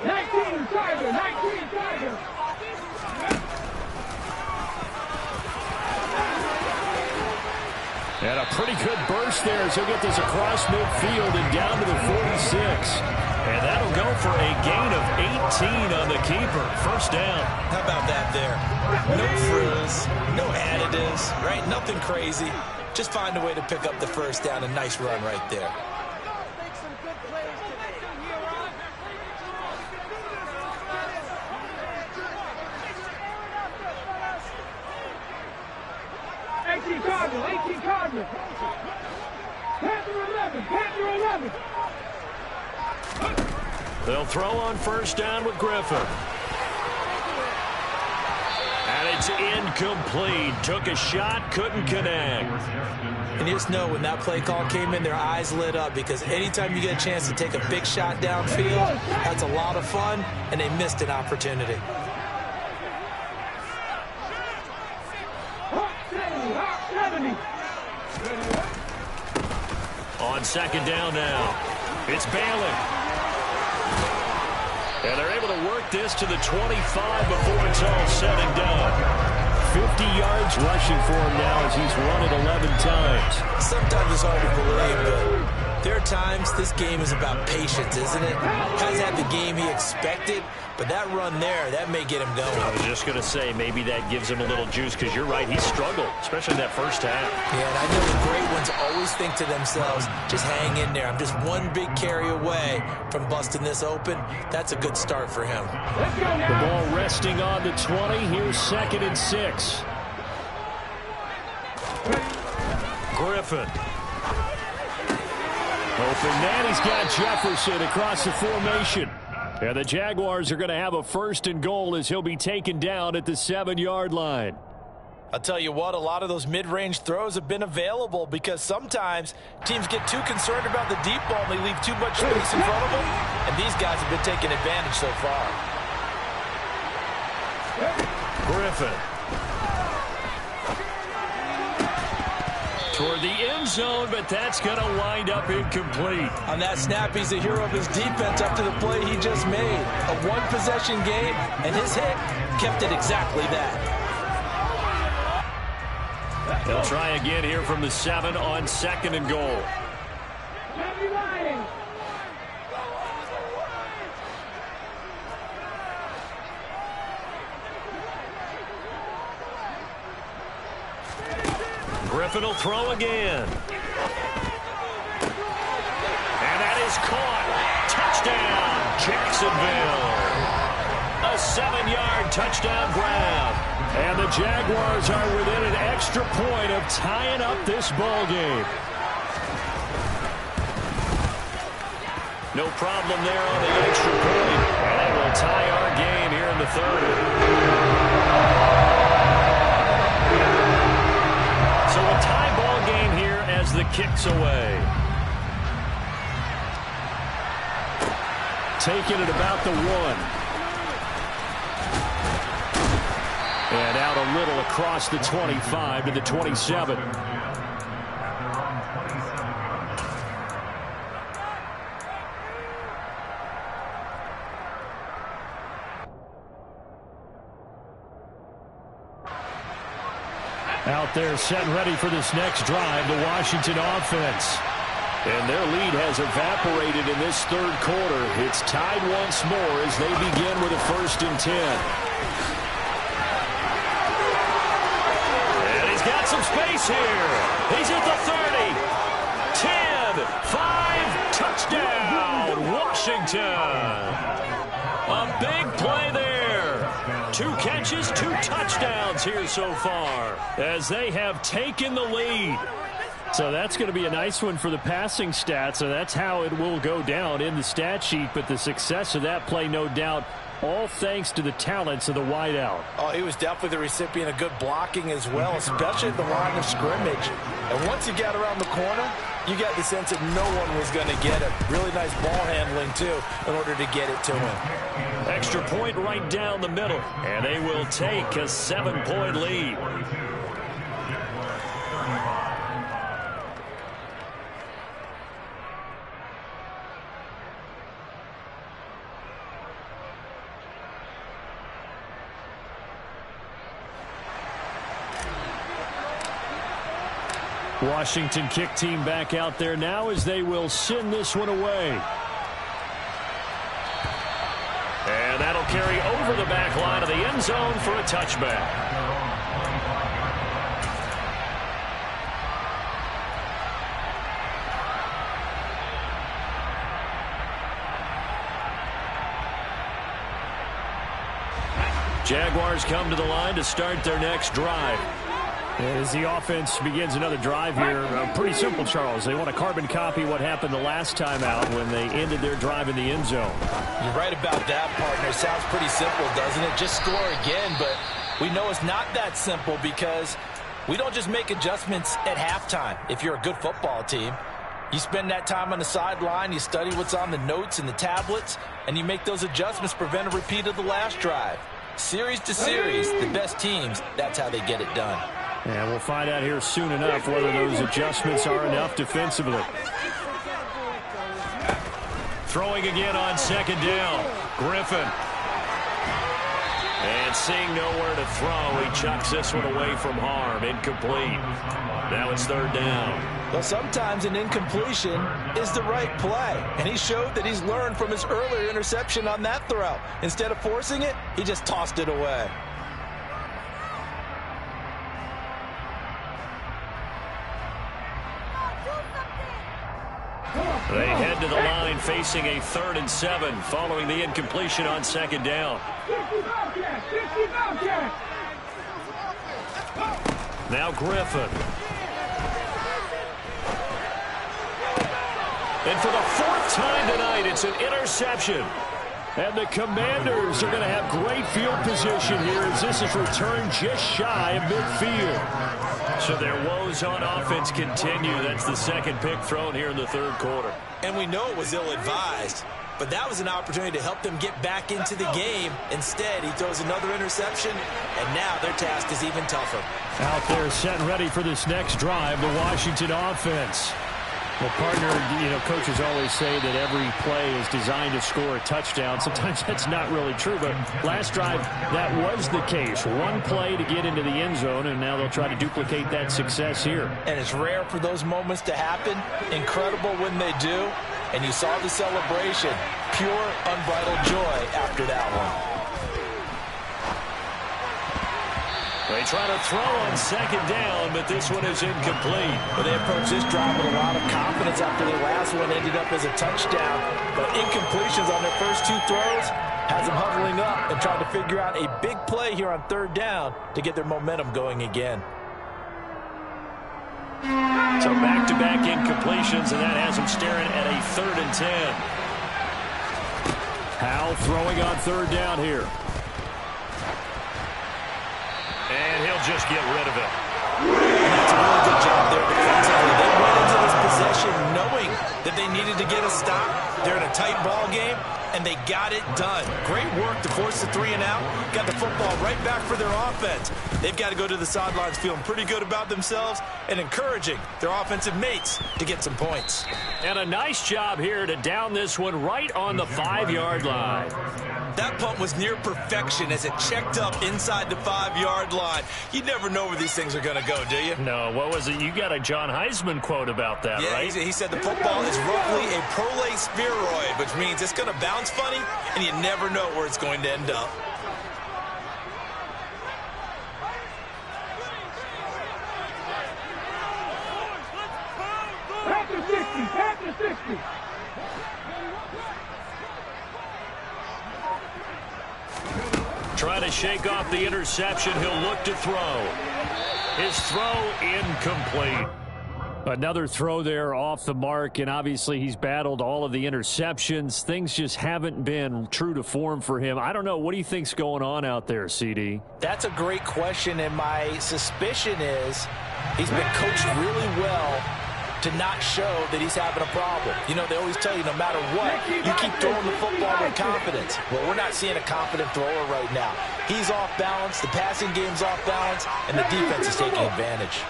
19 Tiger, 19 Tiger. And a pretty good burst there as he'll get this across midfield and down to the 46. And that'll go for a gain of 18 on the keeper. First down. How about that there? No frills, no additives, right? Nothing crazy. Just find a way to pick up the first down. A nice run right there. Cardinal, 18 Cardinal. Panther 11, Panther 11. They'll throw on first down with Griffin. And it's incomplete. Took a shot, couldn't connect. And you just know when that play call came in, their eyes lit up, because anytime you get a chance to take a big shot downfield, that's a lot of fun, and they missed an opportunity. On second down now, it's Bailey. And they're able to work this to the 25 before it's all said and done. 50 yards rushing for him now as he's run it 11 times. Sometimes it's hard to believe, but there are times this game is about patience, isn't it? Hasn't had the game he expected, but that run there, that may get him going. I was just going to say, maybe that gives him a little juice, because you're right, he struggled, especially in that first half. Yeah, and I know the great ones always think to themselves, just hang in there. I'm just one big carry away from busting this open. That's a good start for him. The ball resting on the 20. Here's 2nd and 6. Griffin. Open man, he's got Jefferson across the formation. And the Jaguars are going to have a 1st and goal as he'll be taken down at the 7-yard line. I'll tell you what, a lot of those mid-range throws have been available because sometimes teams get too concerned about the deep ball and they leave too much space in front of them, and these guys have been taking advantage so far. Griffin. Toward the end zone, but that's going to wind up incomplete. On that snap, he's a hero of his defense after the play he just made. A one-possession game, and his hit kept it exactly that. They'll try again here from the 7 on 2nd and goal. Griffin will throw again. And that is caught. Touchdown, Jacksonville. A 7-yard touchdown grab. And the Jaguars are within an extra point of tying up this ball game. No problem there on the extra point. And that will tie our game here in the 3rd. So a tie ball game here as the kick's away. Taking it about the 1. And out a little across the 25 to the 27. Out there set and ready for this next drive, the Washington offense. And their lead has evaporated in this third quarter. It's tied once more as they begin with a 1st and 10. And he's got some space here. He's at the 30. 10, 5, touchdown, Washington. A big play there. 2 catches, 2 touchdowns here so far as they have taken the lead. So that's going to be a nice one for the passing stats, and that's how it will go down in the stat sheet. But the success of that play, no doubt, all thanks to the talents of the wideout. Oh, he was definitely the recipient of good blocking as well, especially at the line of scrimmage. And once he got around the corner, you got the sense that no one was going to get it. Really nice ball handling, too, in order to get it to him. Extra point right down the middle, and they will take a 7-point lead. Washington kick team back out there now as they will send this one away. And that'll carry over the back line of the end zone for a touchback. Jaguars come to the line to start their next drive. As the offense begins another drive here, pretty simple, Charles. They want to carbon copy what happened the last time out when they ended their drive in the end zone. You're right about that, partner. Sounds pretty simple, doesn't it? Just score again, but we know it's not that simple because we don't just make adjustments at halftime. If you're a good football team, you spend that time on the sideline, you study what's on the notes and the tablets, and you make those adjustments, prevent a repeat of the last drive. Series to series, the best teams, that's how they get it done. And we'll find out here soon enough whether those adjustments are enough defensively. Throwing again on 2nd down. Griffin. And seeing nowhere to throw, he chucks this one away from harm. Incomplete. Now it's 3rd down. Well, sometimes an incompletion is the right play. And he showed that he's learned from his earlier interception on that throw. Instead of forcing it, he just tossed it away. They head to the line facing a 3rd and 7 following the incompletion on 2nd down. Now Griffin. And for the 4th time tonight, it's an interception. And the Commanders are going to have great field position here as this is returned just shy of midfield. So their woes on offense continue. That's the 2nd pick thrown here in the 3rd quarter. And we know it was ill-advised, but that was an opportunity to help them get back into the game. Instead, he throws another interception, and now their task is even tougher. Out there set and ready for this next drive, the Washington offense. Well, partner, coaches always say that every play is designed to score a touchdown. Sometimes that's not really true, but last drive, that was the case. One play to get into the end zone, and now they'll try to duplicate that success here. And it's rare for those moments to happen. Incredible when they do. And you saw the celebration. Pure, unbridled joy after that one. They try to throw on 2nd down, but this one is incomplete. But they approached this drive with a lot of confidence after their last one ended up as a touchdown. But incompletions on their first 2 throws has them huddling up and trying to figure out a big play here on 3rd down to get their momentum going again. So back-to-back incompletions, and that has them staring at a 3rd and 10. Howe throwing on 3rd down here. And he'll just get rid of it. That's a really good job there defensively. They went into this possession knowing that they needed to get a stop. They're in a tight ball game, and they got it done. Great work to force the 3 and out. Got the football right back for their offense. They've got to go to the sidelines feeling pretty good about themselves and encouraging their offensive mates to get some points. And a nice job here to down this one right on the 5-yard line. That punt was near perfection as it checked up inside the 5-yard line. You never know where these things are going to go, do you? No, what was it? You got a John Heisman quote about that, right? Yeah, he said the football is roughly a prolate spheroid, which means it's going to bounce funny, and you never know where it's going to end up. Panther 60, Panther 60. Trying to shake off the interception. He'll look to throw. His throw incomplete. Another throw there off the mark, and obviously he's battled all of the interceptions. Things just haven't been true to form for him. I don't know. What do you think's going on out there, CD? That's a great question, and my suspicion is he's been coached really well to not show that he's having a problem. You know, they always tell you no matter what, you keep throwing the football with confidence. Well, we're not seeing a confident thrower right now. He's off balance, the passing game's off balance, and the defense is taking advantage.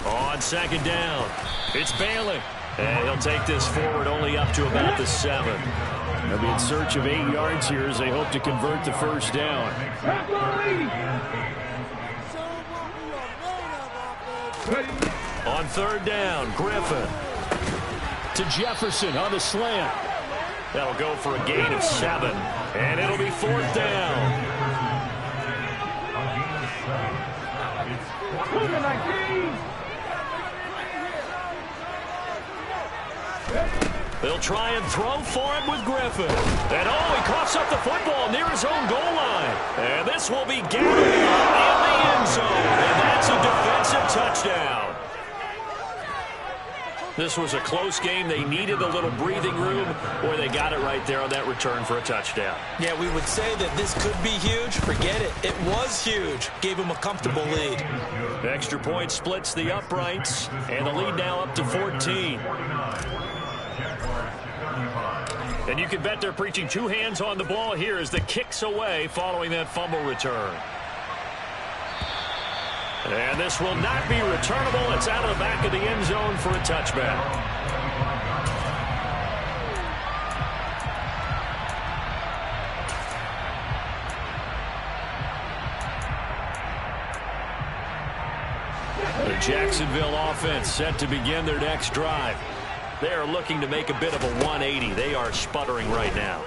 On second down, it's Bailey. And he'll take this forward only up to about the 7. They'll be in search of 8 yards here as they hope to convert the first down. On third down, Griffin. To Jefferson on the slant. That'll go for a gain of 7. And it'll be 4th down. They'll try and throw for it with Griffin. And he coughs up the football near his own goal line. And this will be gathered in the end zone. And that's a defensive touchdown. This was a close game. They needed a little breathing room, or they got it right there on that return for a touchdown. Yeah, we would say that this could be huge. Forget it. It was huge. Gave him a comfortable lead. Extra point splits the uprights, and the lead now up to 14. And you can bet they're preaching 2 hands on the ball here as the kick's away following that fumble return. And this will not be returnable. It's out of the back of the end zone for a touchback. The Jacksonville offense set to begin their next drive. They are looking to make a bit of a 180. They are sputtering right now.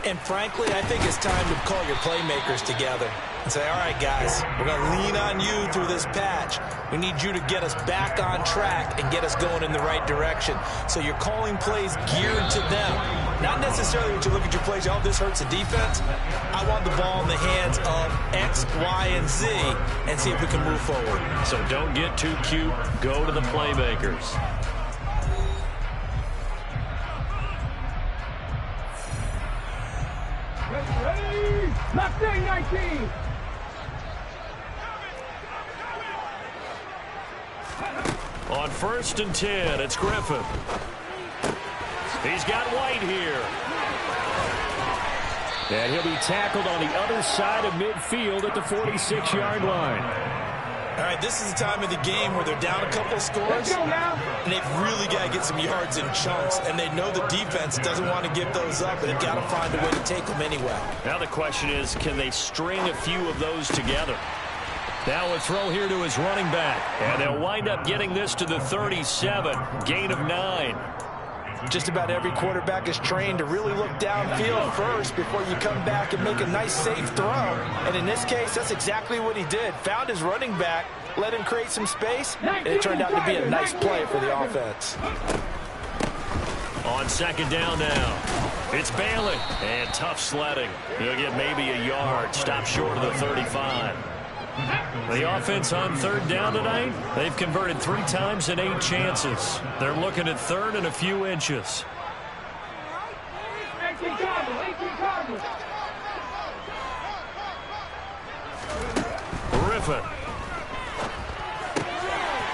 And frankly, I think it's time to call your playmakers together and say, all right, guys, we're going to lean on you through this patch. We need you to get us back on track and get us going in the right direction. So you're calling plays geared to them. Not necessarily when you look at your plays, oh, this hurts the defense. I want the ball in the hands of X, Y, and Z and see if we can move forward. So don't get too cute. Go to the playmakers. Mustang 19. On 1st and 10, it's Griffin. He's got White here. And he'll be tackled on the other side of midfield at the 46-yard line. All right, this is the time of the game where they're down a couple of scores, and they've really got to get some yards in chunks, and they know the defense doesn't want to give those up, but they've got to find a way to take them anyway. Now the question is, can they string a few of those together? Now a throw here to his running back, and they'll wind up getting this to the 37, gain of 9. Just about every quarterback is trained to really look downfield first before you come back and make a nice, safe throw. And in this case, that's exactly what he did. Found his running back, let him create some space, and it turned out to be a nice play for the offense. On second down now, it's Bailey. And tough sledding. He'll get maybe a yard. Stop short of the 35. The offense on third down tonight, they've converted 3 times in 8 chances. They're looking at third and a few inches. 18 Cardinals. Griffin.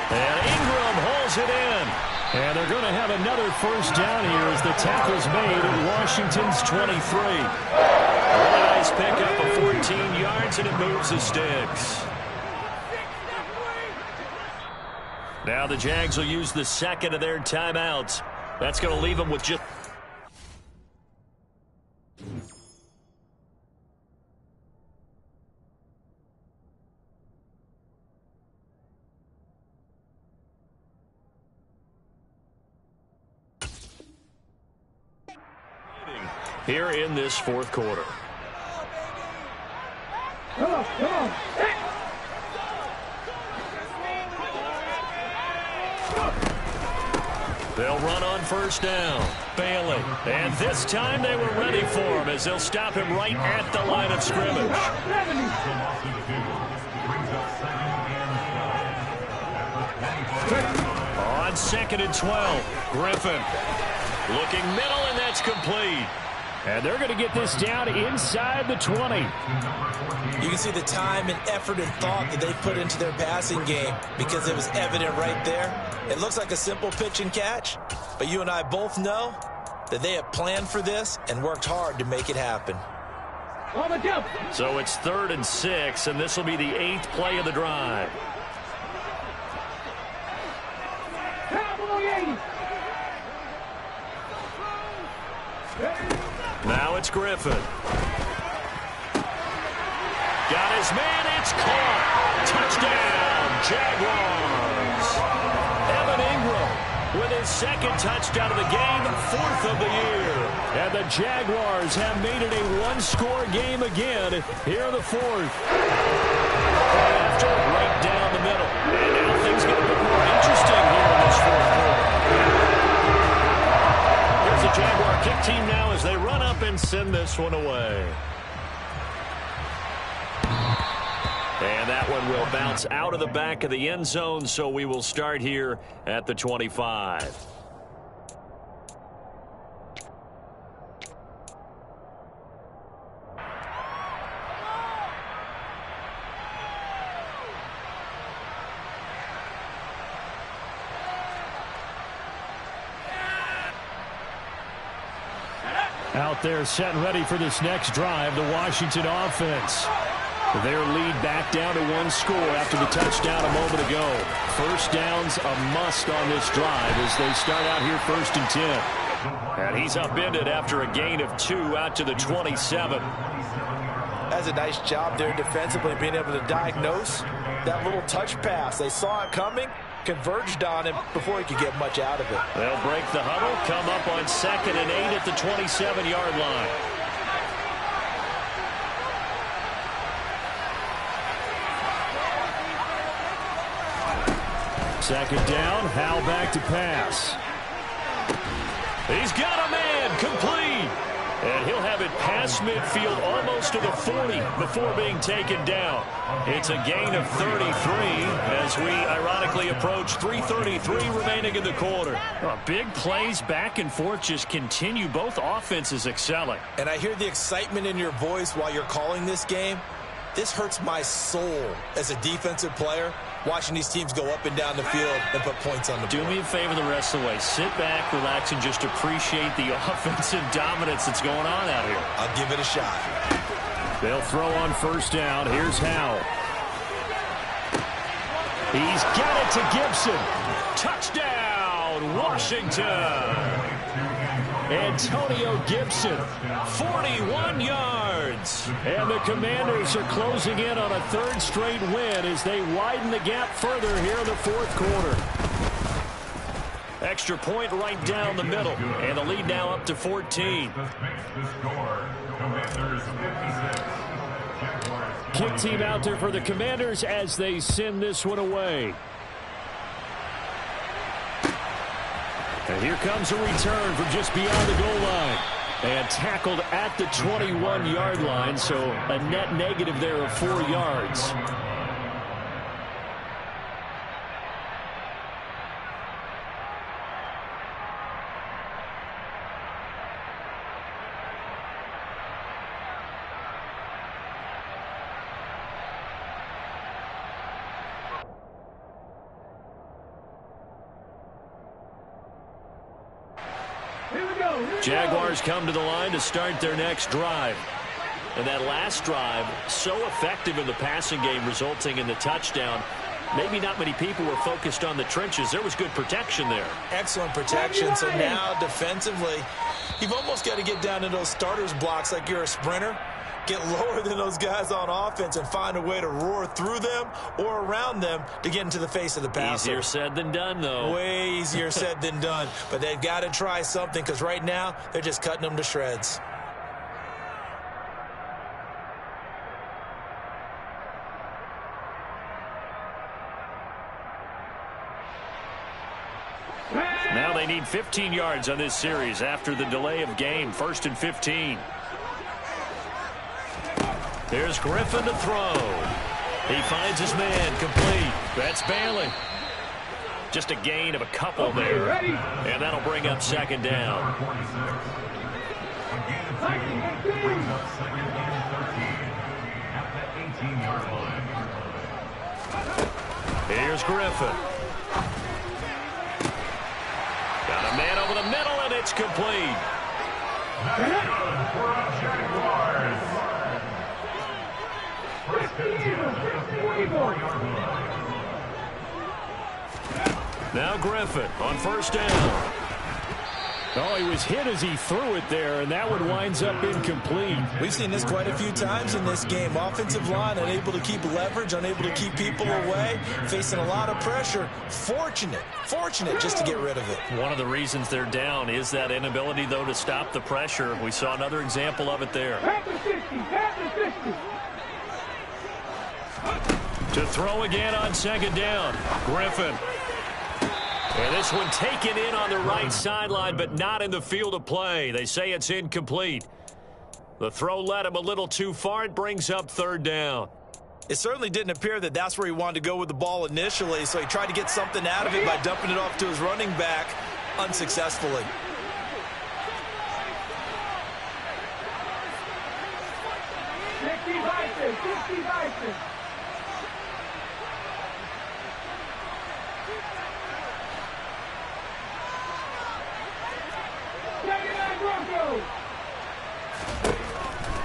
And Ingram holds it in. And they're going to have another first down here as the tackle's made at Washington's 23. Really nice pickup of 14 yards, and it moves the sticks. Now the Jags will use the second of their timeouts. That's going to leave them with just... here in this fourth quarter. Come on, come on. They'll run on first down. Bailey. And this time they were ready for him as they'll stop him right at the line of scrimmage. On 2nd and 12. Griffin. Looking middle, and that's complete. And they're going to get this down inside the 20. You can see the time and effort and thought that they put into their passing game because it was evident right there. It looks like a simple pitch and catch, but you and I both know that they have planned for this and worked hard to make it happen. On the jump. So it's 3rd and 6, and this will be the 8th play of the drive. Cowboy 80. Now it's Griffin. Got his man, it's caught. Touchdown, Jaguars. Evan Ingram with his 2nd touchdown of the game, 4th of the year. And the Jaguars have made it a one-score game again here in the 4th. After right down the middle. And now things get a bit more interesting here in this 4th quarter. Here's the Jaguar kick team now as they run up and send this one away. And that one will bounce out of the back of the end zone, so we will start here at the 25. Out there set and ready for this next drive, the Washington offense. Their lead back down to 1 score after the touchdown a moment ago. First down's a must on this drive as they start out here 1st and 10. And he's upended after a gain of 2 out to the 27. That's a nice job there defensively, being able to diagnose that little touch pass. They saw it coming, converged on him before he could get much out of it. They'll break the huddle, come up on 2nd and 8 at the 27-yard line. Second down, Howell back to pass. He's got a man, complete. And he'll have it past midfield almost to the 40 before being taken down. It's a gain of 33 as we ironically approach 3:33 remaining in the quarter. Big plays back and forth just continue. Both offenses excelling. And I hear the excitement in your voice while you're calling this game. This hurts my soul as a defensive player, watching these teams go up and down the field and put points on the board. Do me a favor the rest of the way. Sit back, relax, and just appreciate the offensive dominance that's going on out here. I'll give it a shot. They'll throw on first down. Here's Howell. He's got it to Gibson. Touchdown, Washington. Antonio Gibson, 41 yards. And the Commanders are closing in on a 3rd straight win as they widen the gap further here in the 4th quarter. Extra point right down the middle. And the lead now up to 14. Kick team out there for the Commanders as they send this one away. And here comes a return from just beyond the goal line. And tackled at the 21-yard line, so a net negative there of 4 yards. Jaguars come to the line to start their next drive. And that last drive, so effective in the passing game, resulting in the touchdown. maybe not many people were focused on the trenches. There was good protection there. Excellent protection. So now defensively, you've almost got to get down to those starters blocks like you're a sprinter. Get lower than those guys on offense and find a way to roar through them or around them to get into the face of the passer. Easier said than done, though. Way easier said than done. But they've got to try something because right now they're just cutting them to shreds. Now they need 15 yards on this series after the delay of game. 1st and 15. Here's Griffin to throw. He finds his man complete. That's Bailey. Just a gain of a couple there. And that'll bring up 2nd down. Here's Griffin. Got a man over the middle, and it's complete. Now Griffin on 1st down. Oh, he was hit as he threw it there, and that one winds up incomplete. We've seen this quite a few times in this game. Offensive line unable to keep leverage, unable to keep people away, facing a lot of pressure. Fortunate just to get rid of it. One of the reasons they're down is that inability, though, to stop the pressure. We saw another example of it there. To throw again on 2nd down. Griffin. And this one taken in on the right sideline, but not in the field of play. They say it's incomplete. The throw led him a little too far. It brings up 3rd down. It certainly didn't appear that that's where he wanted to go with the ball initially, so he tried to get something out of it by dumping it off to his running back unsuccessfully.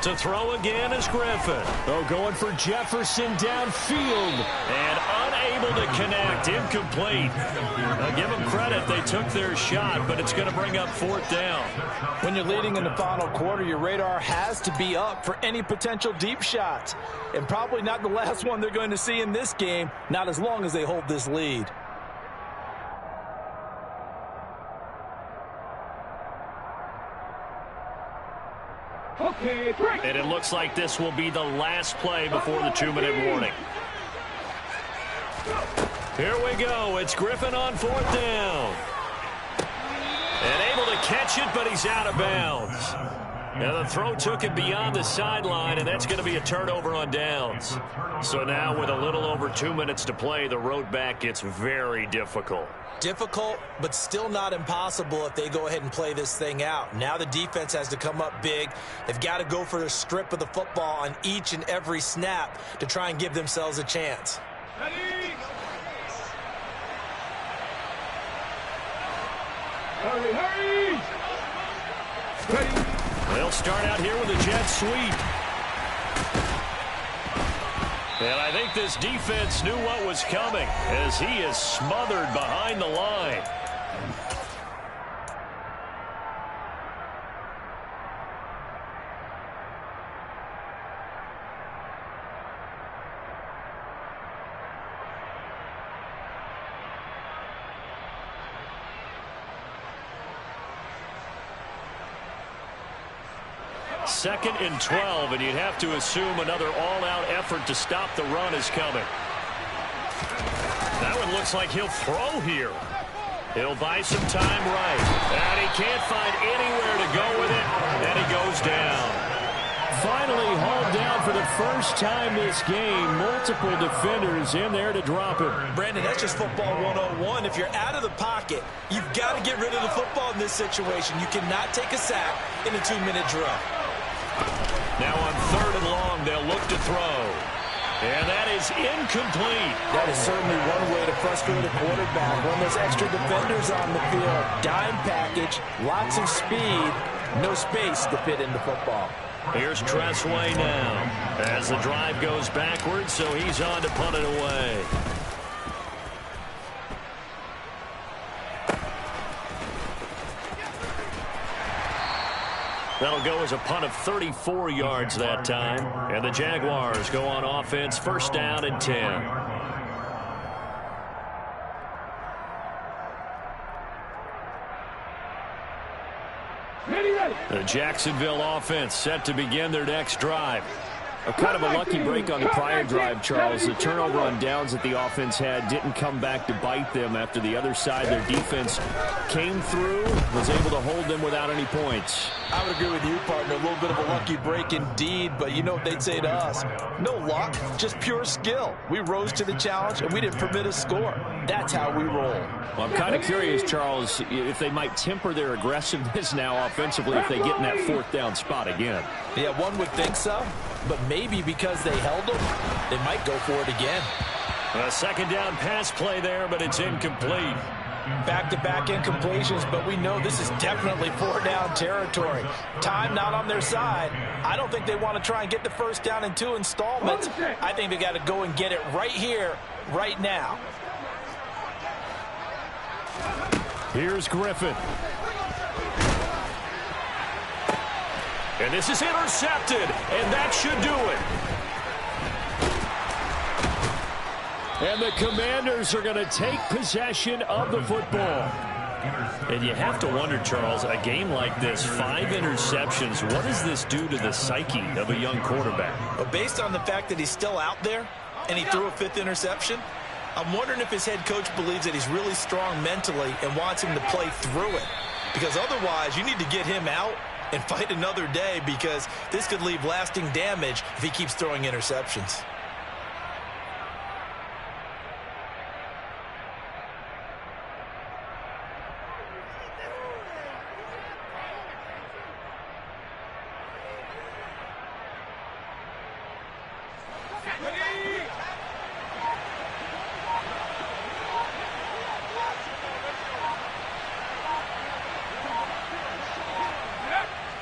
To throw again is Griffin. Oh, going for Jefferson downfield. And unable to connect. Incomplete. Now, give them credit. They took their shot, but it's going to bring up 4th down. When you're leading in the final quarter, your radar has to be up for any potential deep shots. And probably not the last one they're going to see in this game, not as long as they hold this lead. And it looks like this will be the last play before the 2-minute warning. Here we go. It's Griffin on 4th down. And able to catch it, but he's out of bounds. Now the throw took it beyond the sideline, and that's going to be a turnover on downs. So now with a little over 2 minutes to play, the road back gets very difficult. Difficult, but still not impossible if they go ahead and play this thing out. Now the defense has to come up big. They've got to go for the strip of the football on each and every snap to try and give themselves a chance. Hurry! They'll start out here with a jet sweep. And I think this defense knew what was coming as he is smothered behind the line. Second and 12, and you'd have to assume another all-out effort to stop the run is coming. That one looks like he'll throw here. He'll buy some time right. And he can't find anywhere to go with it, and he goes down. Finally hauled down for the first time this game. Multiple defenders in there to drop him. Brandon, that's just football 101. If you're out of the pocket, you've got to get rid of the football in this situation. You cannot take a sack in a 2-minute drill. Now on 3rd and long, they'll look to throw. And that is incomplete. That is certainly one way to frustrate a quarterback. Run those extra defenders on the field. Dime package, lots of speed, no space to fit in the football. Here's Tressway now as the drive goes backwards, so he's on to punt it away. That'll go as a punt of 34 yards that time. And the Jaguars go on offense, first down and 10. The Jacksonville offense set to begin their next drive. A kind of a lucky break on the prior drive, Charles. The turnover on downs that the offense had didn't come back to bite them after the other side. Their defense came through, was able to hold them without any points. I would agree with you, partner. A little bit of a lucky break indeed, but you know what they'd say to us. No luck, just pure skill. We rose to the challenge, and we didn't permit a score. That's how we roll. Well, I'm kind of curious, Charles, if they might temper their aggressiveness now offensively if they get in that fourth down spot again. Yeah, one would think so, but maybe because they held them, they might go for it again. A second down pass play there, but it's incomplete. Back-to-back incompletions, but we know this is definitely four-down territory. Time not on their side. I don't think they want to try and get the first down in 2 installments. I think they got to go and get it right here, right now. Here's Griffin. And this is intercepted, and that should do it. And the Commanders are going to take possession of the football. And you have to wonder, Charles, a game like this, 5 interceptions, what does this do to the psyche of a young quarterback? Well, based on the fact that he's still out there and he threw a 5th interception, I'm wondering if his head coach believes that he's really strong mentally and wants him to play through it. Because otherwise, you need to get him out and fight another day, because this could leave lasting damage if he keeps throwing interceptions.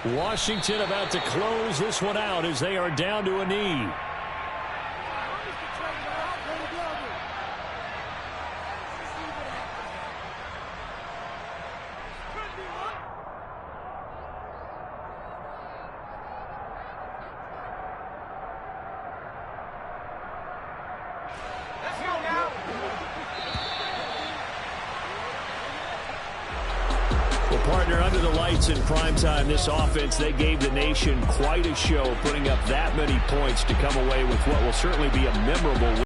Washington about to close this one out as they are down to a knee. Partner, under the lights in primetime, this offense, they gave the nation quite a show, putting up that many points to come away with what will certainly be a memorable win.